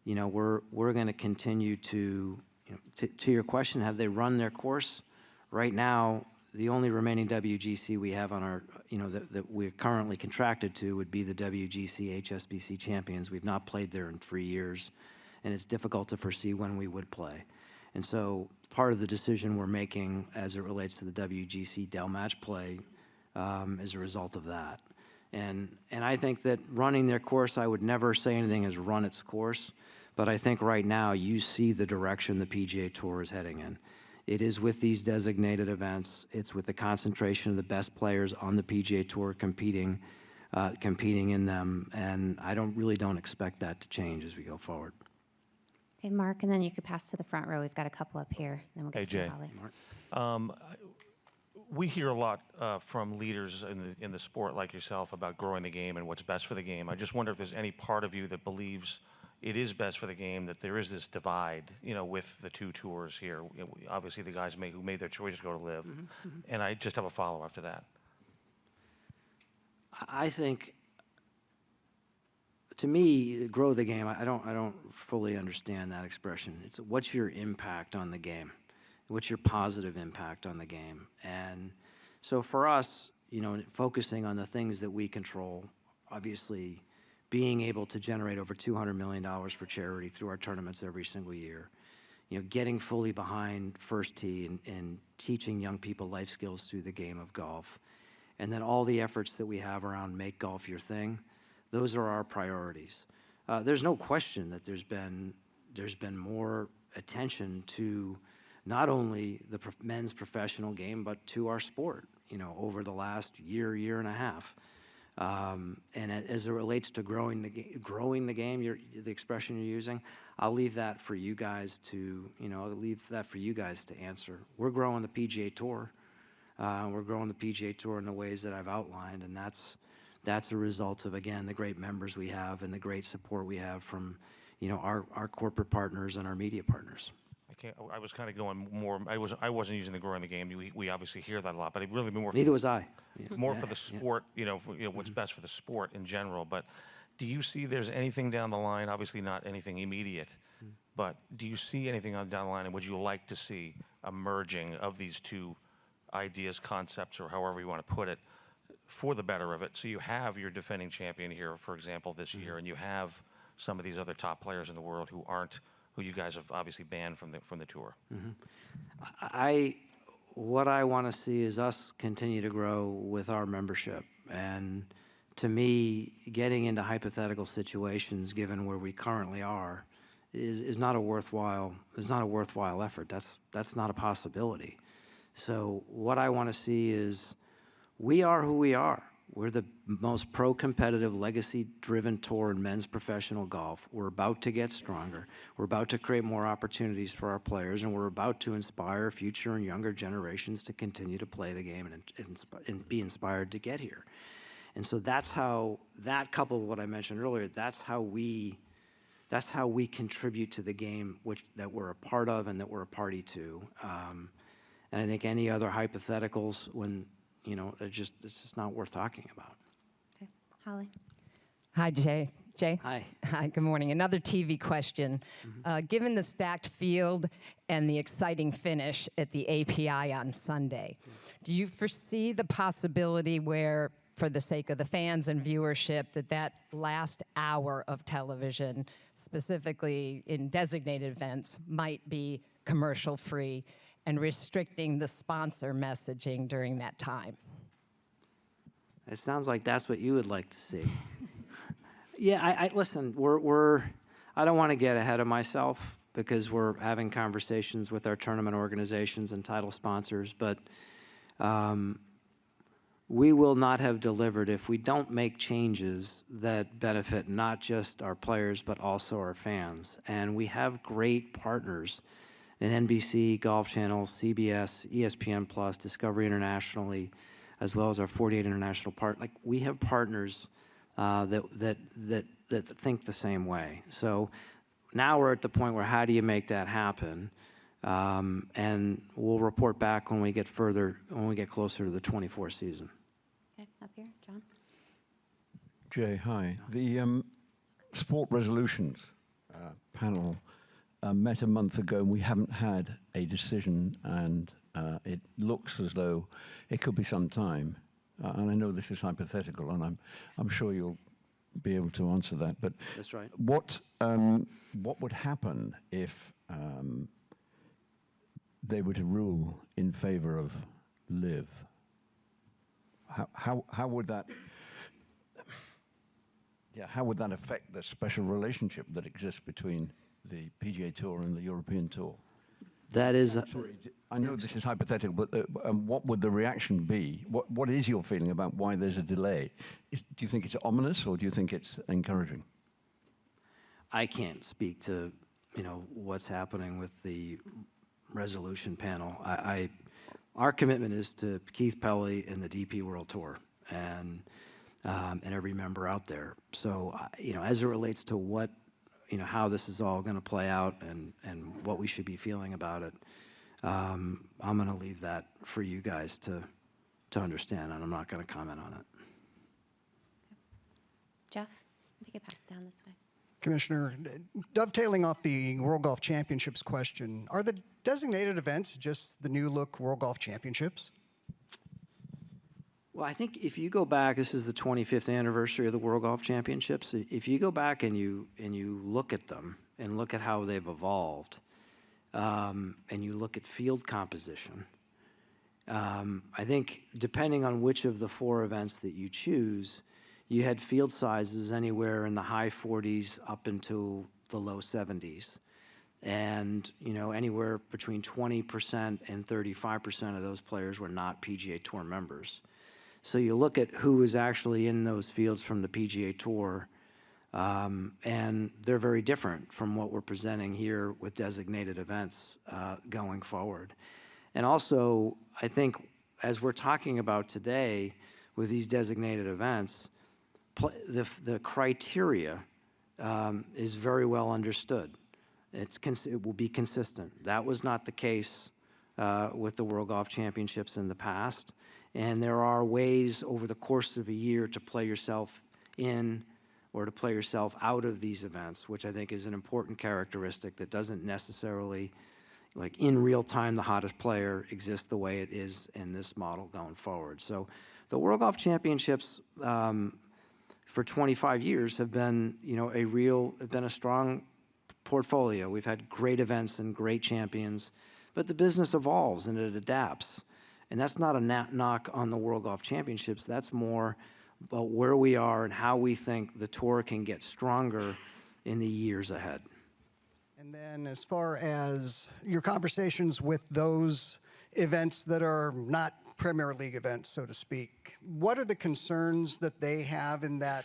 we're going to continue to, to your question, have they run their course? Right now, the only remaining WGC we have on our, that we're currently contracted to would be the WGC HSBC Champions. We've not played there in 3 years, and it's difficult to foresee when we would play. And so part of the decision we're making as it relates to the WGC Dell Match Play is a result of that. And I think that running their course, I would never say anything has run its course, but I think right now you see the direction the PGA Tour is heading in. It is with these designated events. It's with the concentration of the best players on the PGA Tour competing in them, and I really don't expect that to change as we go forward. Okay, Mark, and then you could pass to the front row. We've got a couple up here. Then we'll get Hey, to Jay. Holly. We hear a lot from leaders in the sport like yourself about growing the game and what's best for the game. I just wonder if there's any part of you that believes it is best for the game, that there is this divide, with the two tours here. Obviously, the guys who made their choice to go to live. And I just have a follow-up to that. I think, to me, grow the game, I don't fully understand that expression. It's what's your impact on the game? What's your positive impact on the game? And so for us, focusing on the things that we control, obviously being able to generate over $200 million for charity through our tournaments every single year, getting fully behind First Tee and teaching young people life skills through the game of golf, and then all the efforts that we have around Make Golf Your Thing, those are our priorities. There's no question that there's been more attention to not only the men's professional game, but to our sport, over the last year and a half. And as it relates to growing the game, the expression you're using, I'll leave that for you guys to, answer. We're growing the PGA Tour. We're growing the PGA Tour in the ways that I've outlined, and that's a result of, again, the great members we have and the great support we have from, our corporate partners and our media partners. I was kind of going more. I wasn't using the growing the game. We obviously hear that a lot, but it really more. Neither was I. More for the sport, what's best for the sport in general. But do you see there's anything down the line? Obviously, not anything immediate, but do you see anything down the line, and would you like to see a merging of these two ideas, concepts, or however you want to put it, for the better of it? So you have your defending champion here, for example, this year, and you have some of these other top players in the world who you guys have obviously banned from the tour. What I want to see is us continue to grow with our membership. And to me, getting into hypothetical situations, given where we currently are, is not a worthwhile effort. That's not a possibility. So what I want to see is we are who we are. We're the most pro-competitive, legacy-driven tour in men's professional golf. We're about to get stronger. We're about to create more opportunities for our players, and we're about to inspire future and younger generations to continue to play the game and be inspired to get here. And so that's how, that coupled with what I mentioned earlier, that's how we contribute to the game that we're a part of and that we're a party to. And I think any other hypotheticals, it's just not worth talking about. Okay, Holly. Hi, Jay. Hi. Hi, good morning. Another TV question. Given the stacked field and the exciting finish at the API on Sunday, do you foresee the possibility where, for the sake of the fans and viewership, that last hour of television, specifically in designated events, might be commercial-free and restricting the sponsor messaging during that time? It sounds like that's what you would like to see. Yeah, listen, I don't want to get ahead of myself because we're having conversations with our tournament organizations and title sponsors, but we will not have delivered if we don't make changes that benefit not just our players, but also our fans. And we have great partners in NBC, Golf Channel, CBS, ESPN+, Discovery Internationally, as well as our 48 international Like, we have partners that think the same way. So now we're at the point where how do you make that happen? And we'll report back when we get closer to the 24 season. Okay, up here, John. Jay, hi. The Sport Resolutions panel met a month ago, and we haven't had a decision, and it looks as though it could be some time. And I know this is hypothetical, and I'm sure you'll be able to answer that. But that's right. What would happen if they were to rule in favor of LIV? How would that? Yeah, how would that affect the special relationship that exists between the PGA Tour and the European Tour? That is. I know this is hypothetical, but what would the reaction be? What is your feeling about why there's a delay? Do you think it's ominous, or do you think it's encouraging? I can't speak to, what's happening with the resolution panel. Our commitment is to Keith Pelley and the DP World Tour, and every member out there. So, as it relates to what, how this is all going to play out and what we should be feeling about it, I'm going to leave that for you guys to understand, and I'm not going to comment on it. Jeff, if you could pass down this way. Commissioner, dovetailing off the World Golf Championships question, are the designated events just the new look World Golf Championships? Well, I think if you go back, this is the 25th anniversary of the World Golf Championships. If you go back and you look at them and look at how they've evolved, and you look at field composition, I think depending on which of the 4 events that you choose, you had field sizes anywhere in the high 40s up into the low 70s. And, anywhere between 20% and 35% of those players were not PGA Tour members. So you look at who is actually in those fields from the PGA Tour, and they're very different from what we're presenting here with designated events going forward. And also, I think as we're talking about today with these designated events, the criteria is very well understood. It will be consistent. That was not the case with the World Golf Championships in the past. And there are ways over the course of a year to play yourself in or to play yourself out of these events, which I think is an important characteristic that doesn't necessarily, like in real time, the hottest player exists the way it is in this model going forward. So the World Golf Championships for 25 years have been, a strong portfolio. We've had great events and great champions, but the business evolves and it adapts. And that's not a knock on the World Golf Championships. That's more about where we are and how we think the tour can get stronger in the years ahead. And then as far as your conversations with those events that are not Premier League events, so to speak, what are the concerns that they have in that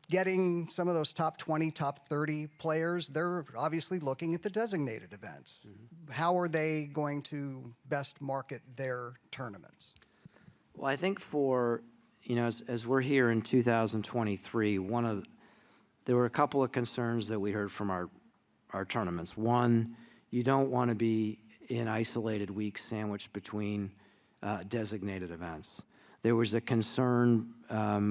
getting some of those top 20, top 30 players, they're obviously looking at the designated events. Mm-hmm. How are they going to best market their tournaments? Well, I think for, as we're here in 2023, there were a couple of concerns that we heard from our tournaments. One, you don't want to be in isolated weeks sandwiched between designated events. There was a concern,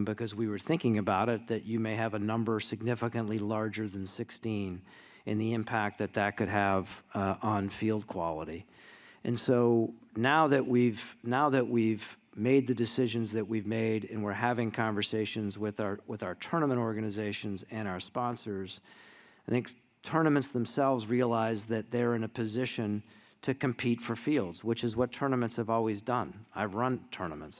because we were thinking about it, that you may have a number significantly larger than 16 and the impact that could have on field quality. And so now that we've made the decisions that we've made and we're having conversations with our tournament organizations and our sponsors, I think tournaments themselves realize that they're in a position to compete for fields, which is what tournaments have always done. I've run tournaments.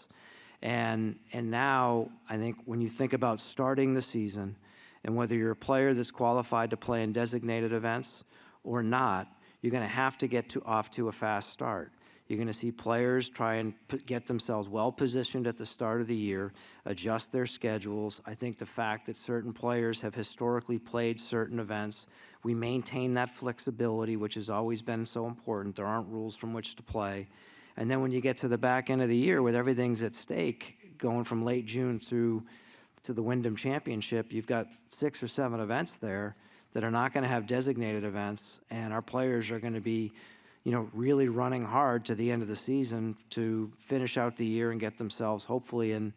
And now, I think when you think about starting the season, and whether you're a player that's qualified to play in designated events or not, you're going to have to get off to a fast start. You're going to see players try and get themselves well positioned at the start of the year, adjust their schedules. I think the fact that certain players have historically played certain events, we maintain that flexibility, which has always been so important. There aren't rules from which to play. And then when you get to the back end of the year with everything's at stake, going from late June through to the Wyndham Championship, you've got 6 or 7 events there that are not going to have designated events, and our players are going to be, really running hard to the end of the season to finish out the year and get themselves hopefully in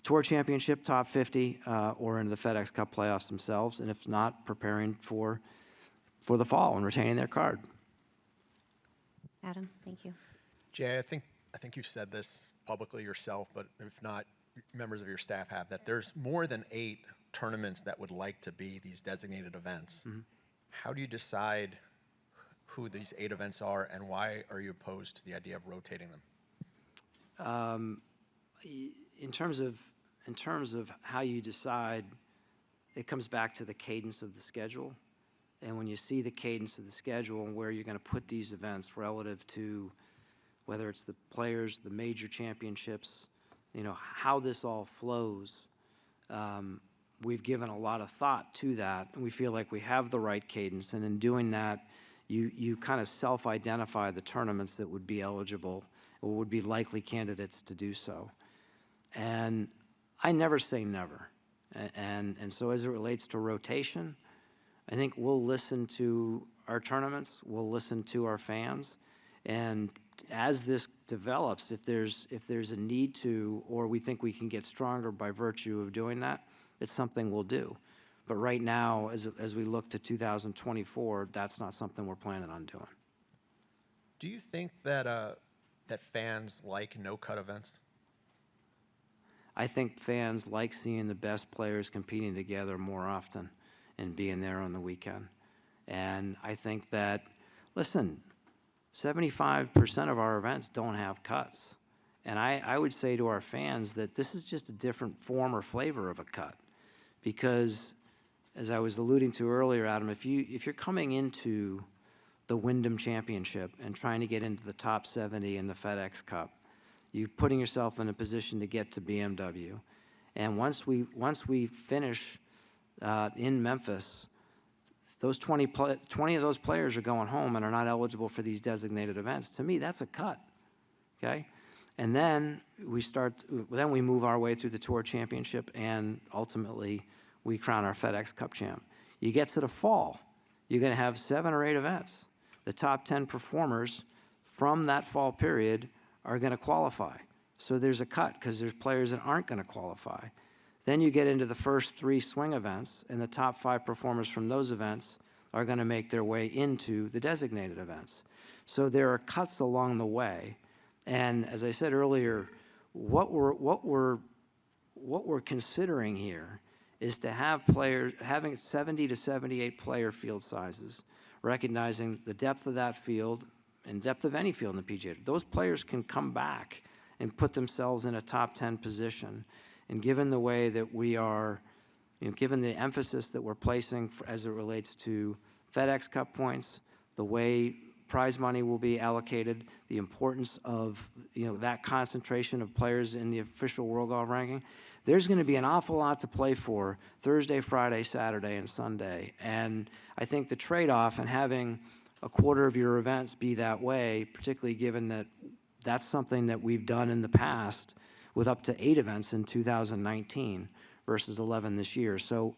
Tour Championship top 50 or into the FedEx Cup playoffs themselves, and if not, preparing for the fall and retaining their card. Adam, thank you. Jay, I think you've said this publicly yourself, but if not, members of your staff have, that there's more than 8 tournaments that would like to be these designated events. Mm-hmm. How do you decide who these 8 events are, and why are you opposed to the idea of rotating them? In terms of how you decide, it comes back to the cadence of the schedule. And when you see the cadence of the schedule and where you're going to put these events relative to whether it's the players, the major championships, how this all flows, we've given a lot of thought to that, and we feel like we have the right cadence. And in doing that, you kind of self-identify the tournaments that would be eligible or would be likely candidates to do so. And I never say never. And so as it relates to rotation, I think we'll listen to our tournaments, we'll listen to our fans, and as this develops, if there's a need to, or we think we can get stronger by virtue of doing that, it's something we'll do. But right now, as we look to 2024, that's not something we're planning on doing. Do you think that fans like no-cut events? I think fans like seeing the best players competing together more often and being there on the weekend. And I think that, listen, 75% of our events don't have cuts. And I would say to our fans that this is just a different form or flavor of a cut. Because, as I was alluding to earlier, Adam, if you're coming into the Wyndham Championship and trying to get into the top 70 in the FedEx Cup, you're putting yourself in a position to get to BMW. And once we finish in Memphis, those 20 of those players are going home and are not eligible for these designated events. To me, that's a cut, okay? And then we move our way through the Tour Championship, and ultimately we crown our FedEx Cup champ. You get to the fall, you're going to have 7 or 8 events. The top 10 performers from that fall period are going to qualify. So there's a cut because there's players that aren't going to qualify. Then you get into the first 3 swing events, and the top 5 performers from those events are going to make their way into the designated events. So there are cuts along the way. And as I said earlier, what we're considering here is to have players having 70 to 78 player field sizes, recognizing the depth of that field and depth of any field in the PGA. Those players can come back and put themselves in a top 10 position. And given the way that we are, given the emphasis that we're placing as it relates to FedEx Cup points, the way prize money will be allocated, the importance of that concentration of players in the official World Golf Ranking, there's going to be an awful lot to play for Thursday, Friday, Saturday, and Sunday. And I think the trade-off in having a quarter of your events be that way, particularly given that that's something that we've done in the past with up to 8 events in 2019 versus 11 this year. So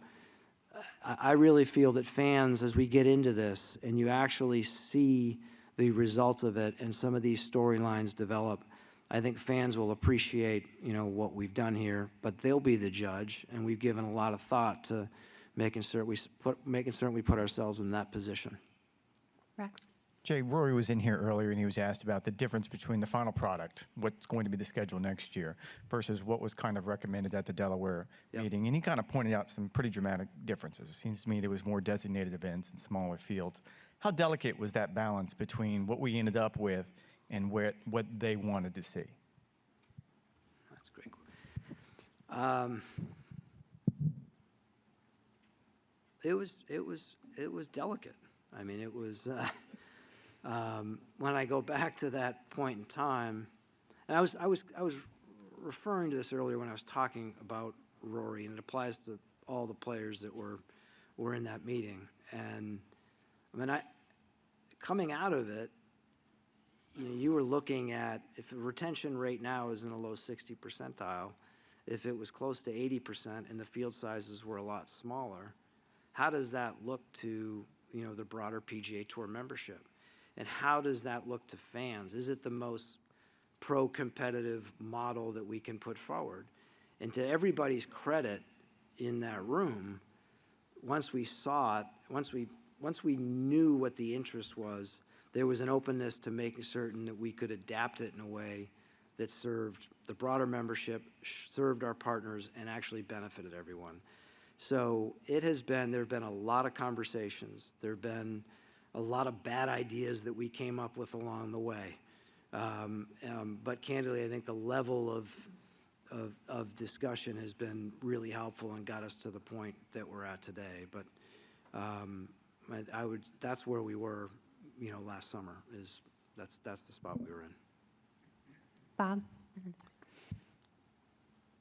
I really feel that fans, as we get into this and you actually see the results of it and some of these storylines develop, I think fans will appreciate, what we've done here, but they'll be the judge, and we've given a lot of thought to making certain we put ourselves in that position. Rex? Jay, Rory was in here earlier and he was asked about the difference between the final product, what's going to be the schedule next year, versus what was kind of recommended at the Delaware meeting. And he kind of pointed out some pretty dramatic differences. It seems to me there was more designated events and smaller fields. How delicate was that balance between what we ended up with and what they wanted to see? That's great. It was delicate. I mean, it was. when I go back to that point in time, and I was referring to this earlier when I was talking about Rory, and it applies to all the players that were in that meeting. And I mean, coming out of it, you were looking at, if the retention rate now is in the low 60 percentile, if it was close to 80% and the field sizes were a lot smaller, how does that look to, the broader PGA Tour membership? And how does that look to fans? Is it the most pro-competitive model that we can put forward? And to everybody's credit in that room, once we saw it, once we knew what the interest was, there was an openness to making certain that we could adapt it in a way that served the broader membership, served our partners, and actually benefited everyone. So there have been a lot of conversations. There have been a lot of bad ideas that we came up with along the way. But candidly, I think the level of discussion has been really helpful and got us to the point that we're at today. But that's where we were, last summer. That's the spot we were in. Bob?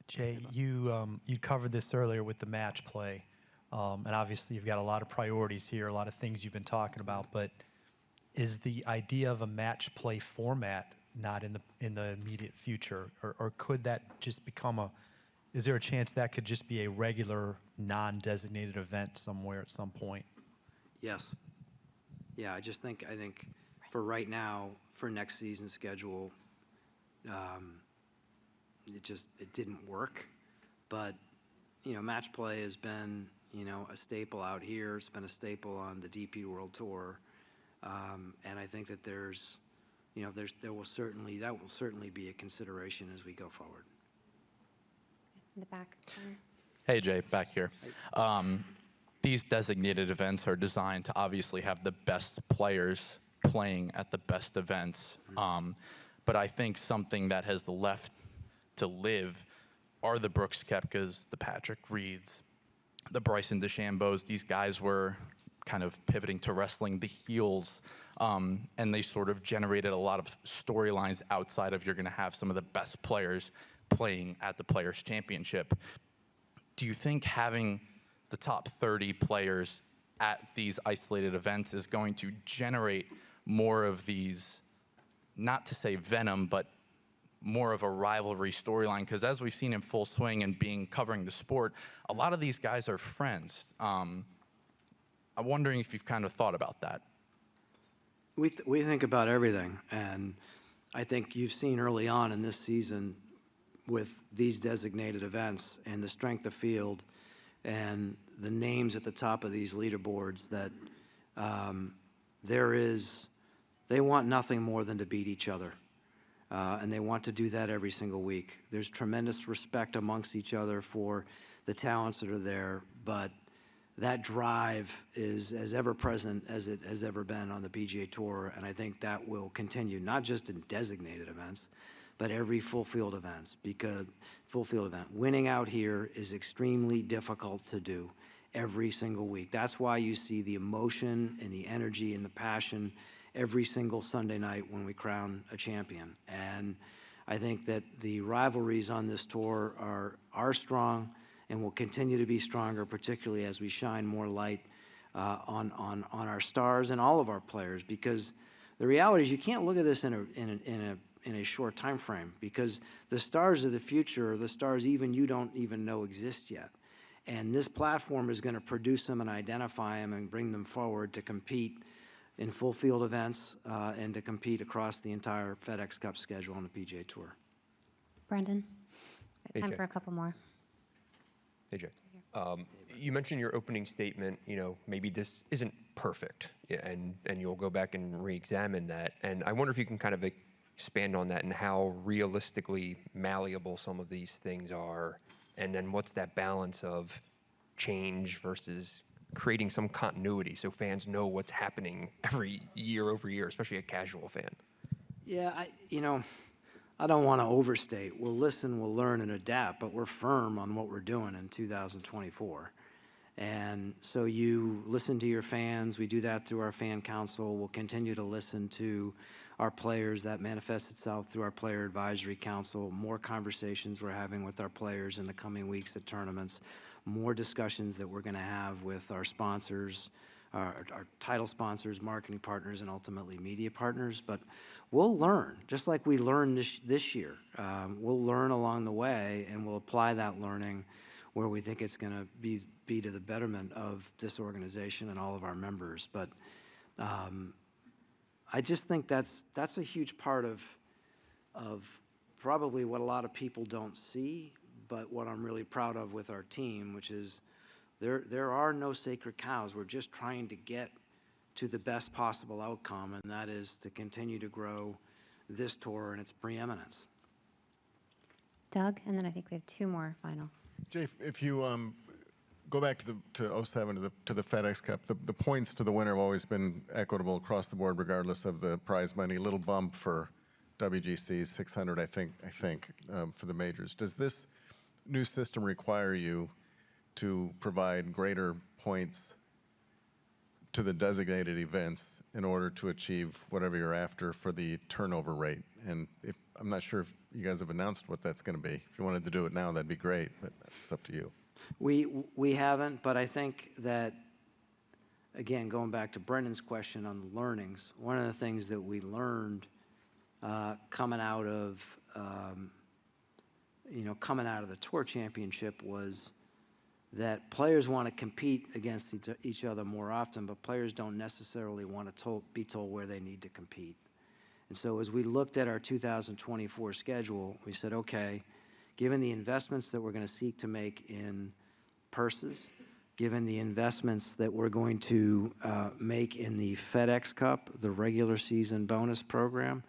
Jay, you covered this earlier with the match play, and obviously you've got a lot of priorities here, a lot of things you've been talking about. But is the idea of a match play format not in the immediate future, or could that just become is there a chance that could just be a regular non-designated event somewhere at some point? Yes. Yeah, I think for right now, for next season's schedule, it didn't work. But, match play has been, a staple out here. It's been a staple on the DP World Tour. And I think that that will certainly be a consideration as we go forward. In the back. Hey, Jay, back here. These designated events are designed to obviously have the best players playing at the best events. But I think something that has left to live are the Brooks Koepkas, the Patrick Reeds, the Bryson DeChambeaus. These guys were kind of pivoting to wrestling the heels, and they sort of generated a lot of storylines outside of you're going to have some of the best players playing at the Players' Championship. Do you think having the top 30 players at these isolated events is going to generate more of these, not to say venom, but more of a rivalry storyline? Because as we've seen in full swing and covering the sport, a lot of these guys are friends. I'm wondering if you've kind of thought about that. We think about everything, and I think you've seen early on in this season with these designated events and the strength of field and the names at the top of these leaderboards that they want nothing more than to beat each other. And they want to do that every single week. There's tremendous respect amongst each other for the talents that are there, but that drive is as ever present as it has ever been on the PGA Tour, and I think that will continue, not just in designated events, but every full field event. Winning out here is extremely difficult to do every single week. That's why you see the emotion and the energy and the passion every single Sunday night when we crown a champion. And I think that the rivalries on this tour are strong and will continue to be stronger, particularly as we shine more light on our stars and all of our players. Because the reality is, you can't look at this in a short time frame, because the stars of the future are the stars you don't even know exist yet. And this platform is going to produce them and identify them and bring them forward to compete in full field events and to compete across the entire FedEx Cup schedule on the PGA Tour. Brendan, Hey, time Jay. for a couple more. Hey, Jay. You mentioned in your opening statement, maybe this isn't perfect, and you'll go back and re-examine that. And I wonder if you can kind of expand on that and how realistically malleable some of these things are, and then what's that balance of change versus creating some continuity so fans know what's happening every year over year, especially a casual fan. Yeah, I don't want to overstate. We'll listen, we'll learn and adapt, but we're firm on what we're doing in 2024. And so you listen to your fans. We do that through our fan council. We'll continue to listen to our players. That manifests itself through our player advisory council. More conversations we're having with our players in the coming weeks at tournaments. More discussions that we're going to have with our sponsors, our title sponsors, marketing partners, and ultimately media partners. But we'll learn, just like we learned this year. We'll learn along the way, and we'll apply that learning where we think it's going to be to the betterment of this organization and all of our members. But I just think that's a huge part of probably what a lot of people don't see, but what I'm really proud of with our team, which is there are no sacred cows. We're just trying to get to the best possible outcome, and that is to continue to grow this tour and its preeminence. Doug, and then I think we have two more final. Jay, if you go back to 07 to the FedEx Cup, the points to the winner have always been equitable across the board, regardless of the prize money. Little bump for WGC, 600, I think, for the majors. Does this new system require you to provide greater points to the designated events in order to achieve whatever you're after for the turnover rate? And I'm not sure if you guys have announced what that's going to be. If you wanted to do it now, that'd be great, but it's up to you. We haven't, but I think that, again, going back to Brendan's question on the learnings, one of the things that we learned coming out of the Tour Championship was that players want to compete against each other more often, but players don't necessarily want to be told where they need to compete. And so as we looked at our 2024 schedule, we said, okay, given the investments that we're going to seek to make in purses, given the investments that we're going to make in the FedEx Cup, the regular season bonus program,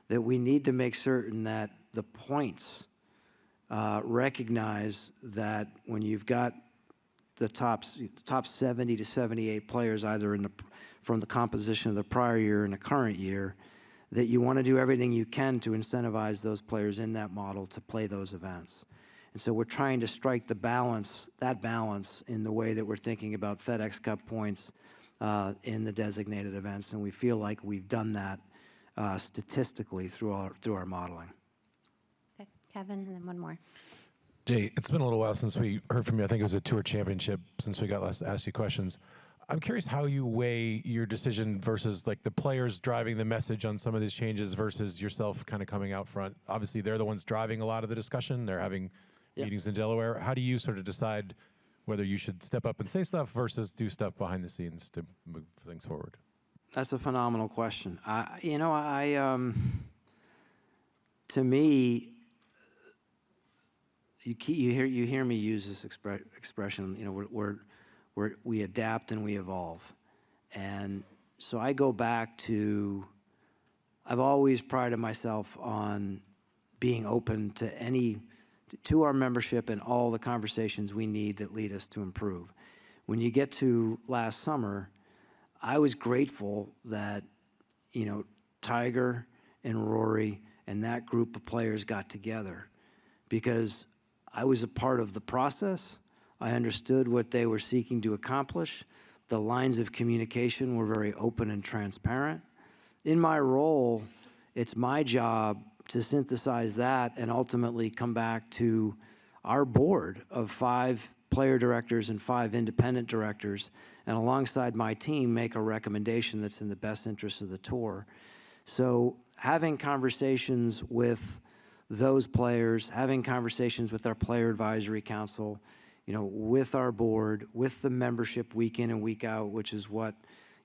that we need to make certain that the points recognize that when you've got the top 70 to 78 players, either from the composition of the prior year and the current year, that you want to do everything you can to incentivize those players in that model to play those events. And so we're trying to strike that balance in the way that we're thinking about FedEx Cup points in the designated events, and we feel like we've done that statistically through our modeling. Okay, Kevin, and then one more. Jay, it's been a little while since we heard from you. I think it was a Tour Championship since we got last to ask you questions. I'm curious how you weigh your decision versus like the players driving the message on some of these changes versus yourself kind of coming out front. Obviously, they're the ones driving a lot of the discussion. They're having meetings in Delaware. How do you sort of decide whether you should step up and say stuff versus do stuff behind the scenes to move things forward? That's a phenomenal question. To me, you hear me use this expression. We adapt and we evolve, and so I go back to. I've always prided myself on being open to our membership and all the conversations we need that lead us to improve. When you get to last summer, I was grateful that, Tiger and Rory and that group of players got together because I was a part of the process. I understood what they were seeking to accomplish. The lines of communication were very open and transparent. In my role, it's my job to synthesize that and ultimately come back to our board of 5 player directors and 5 independent directors, and alongside my team, make a recommendation that's in the best interest of the tour. So having conversations with those players, having conversations with our player advisory council, with our board, with the membership week in and week out, which is what,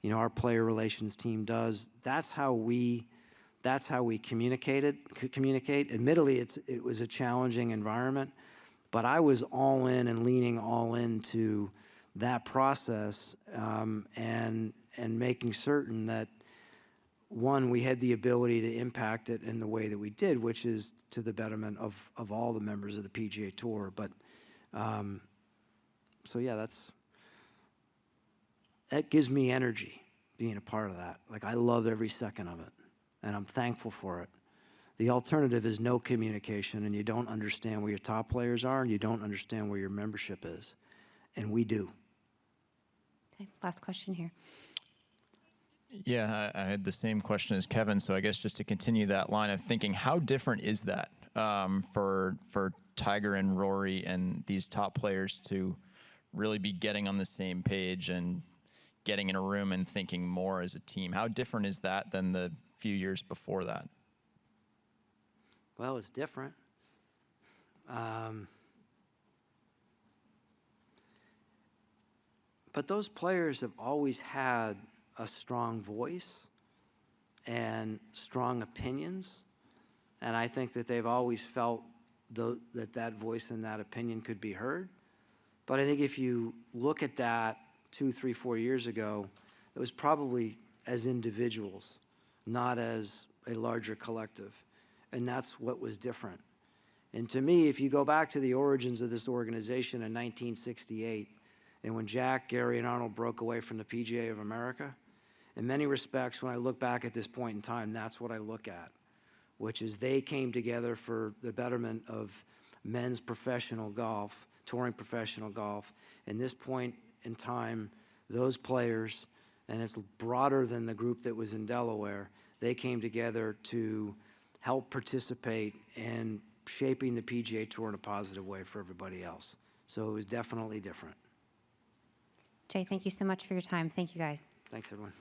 our player relations team does. That's how we communicate. Admittedly, it was a challenging environment, but I was all in and leaning all into that process and making certain that, one, we had the ability to impact it in the way that we did, which is to the betterment of all the members of the PGA Tour. But so yeah, that gives me energy being a part of that. Like, I love every second of it, and I'm thankful for it. The alternative is no communication, and you don't understand where your top players are, and you don't understand where your membership is. And we do. Okay, last question here. Yeah, I had the same question as Kevin, so I guess just to continue that line of thinking, how different is that for Tiger and Rory and these top players to really be getting on the same page and getting in a room and thinking more as a team? How different is that than the few years before that? Well, it's different. But those players have always had a strong voice and strong opinions. And I think that they've always felt that voice and that opinion could be heard. But I think if you look at that 2, 3, 4 years ago, it was probably as individuals, not as a larger collective. And that's what was different. And to me, if you go back to the origins of this organization in 1968, and when Jack, Gary, and Arnold broke away from the PGA of America, in many respects, when I look back at this point in time, that's what I look at, which is they came together for the betterment of men's professional golf, touring professional golf. In this point in time, those players, and it's broader than the group that was in Delaware, they came together to help participate in shaping the PGA Tour in a positive way for everybody else. So it was definitely different. Jay, thank you so much for your time. Thank you, guys. Thanks, everyone.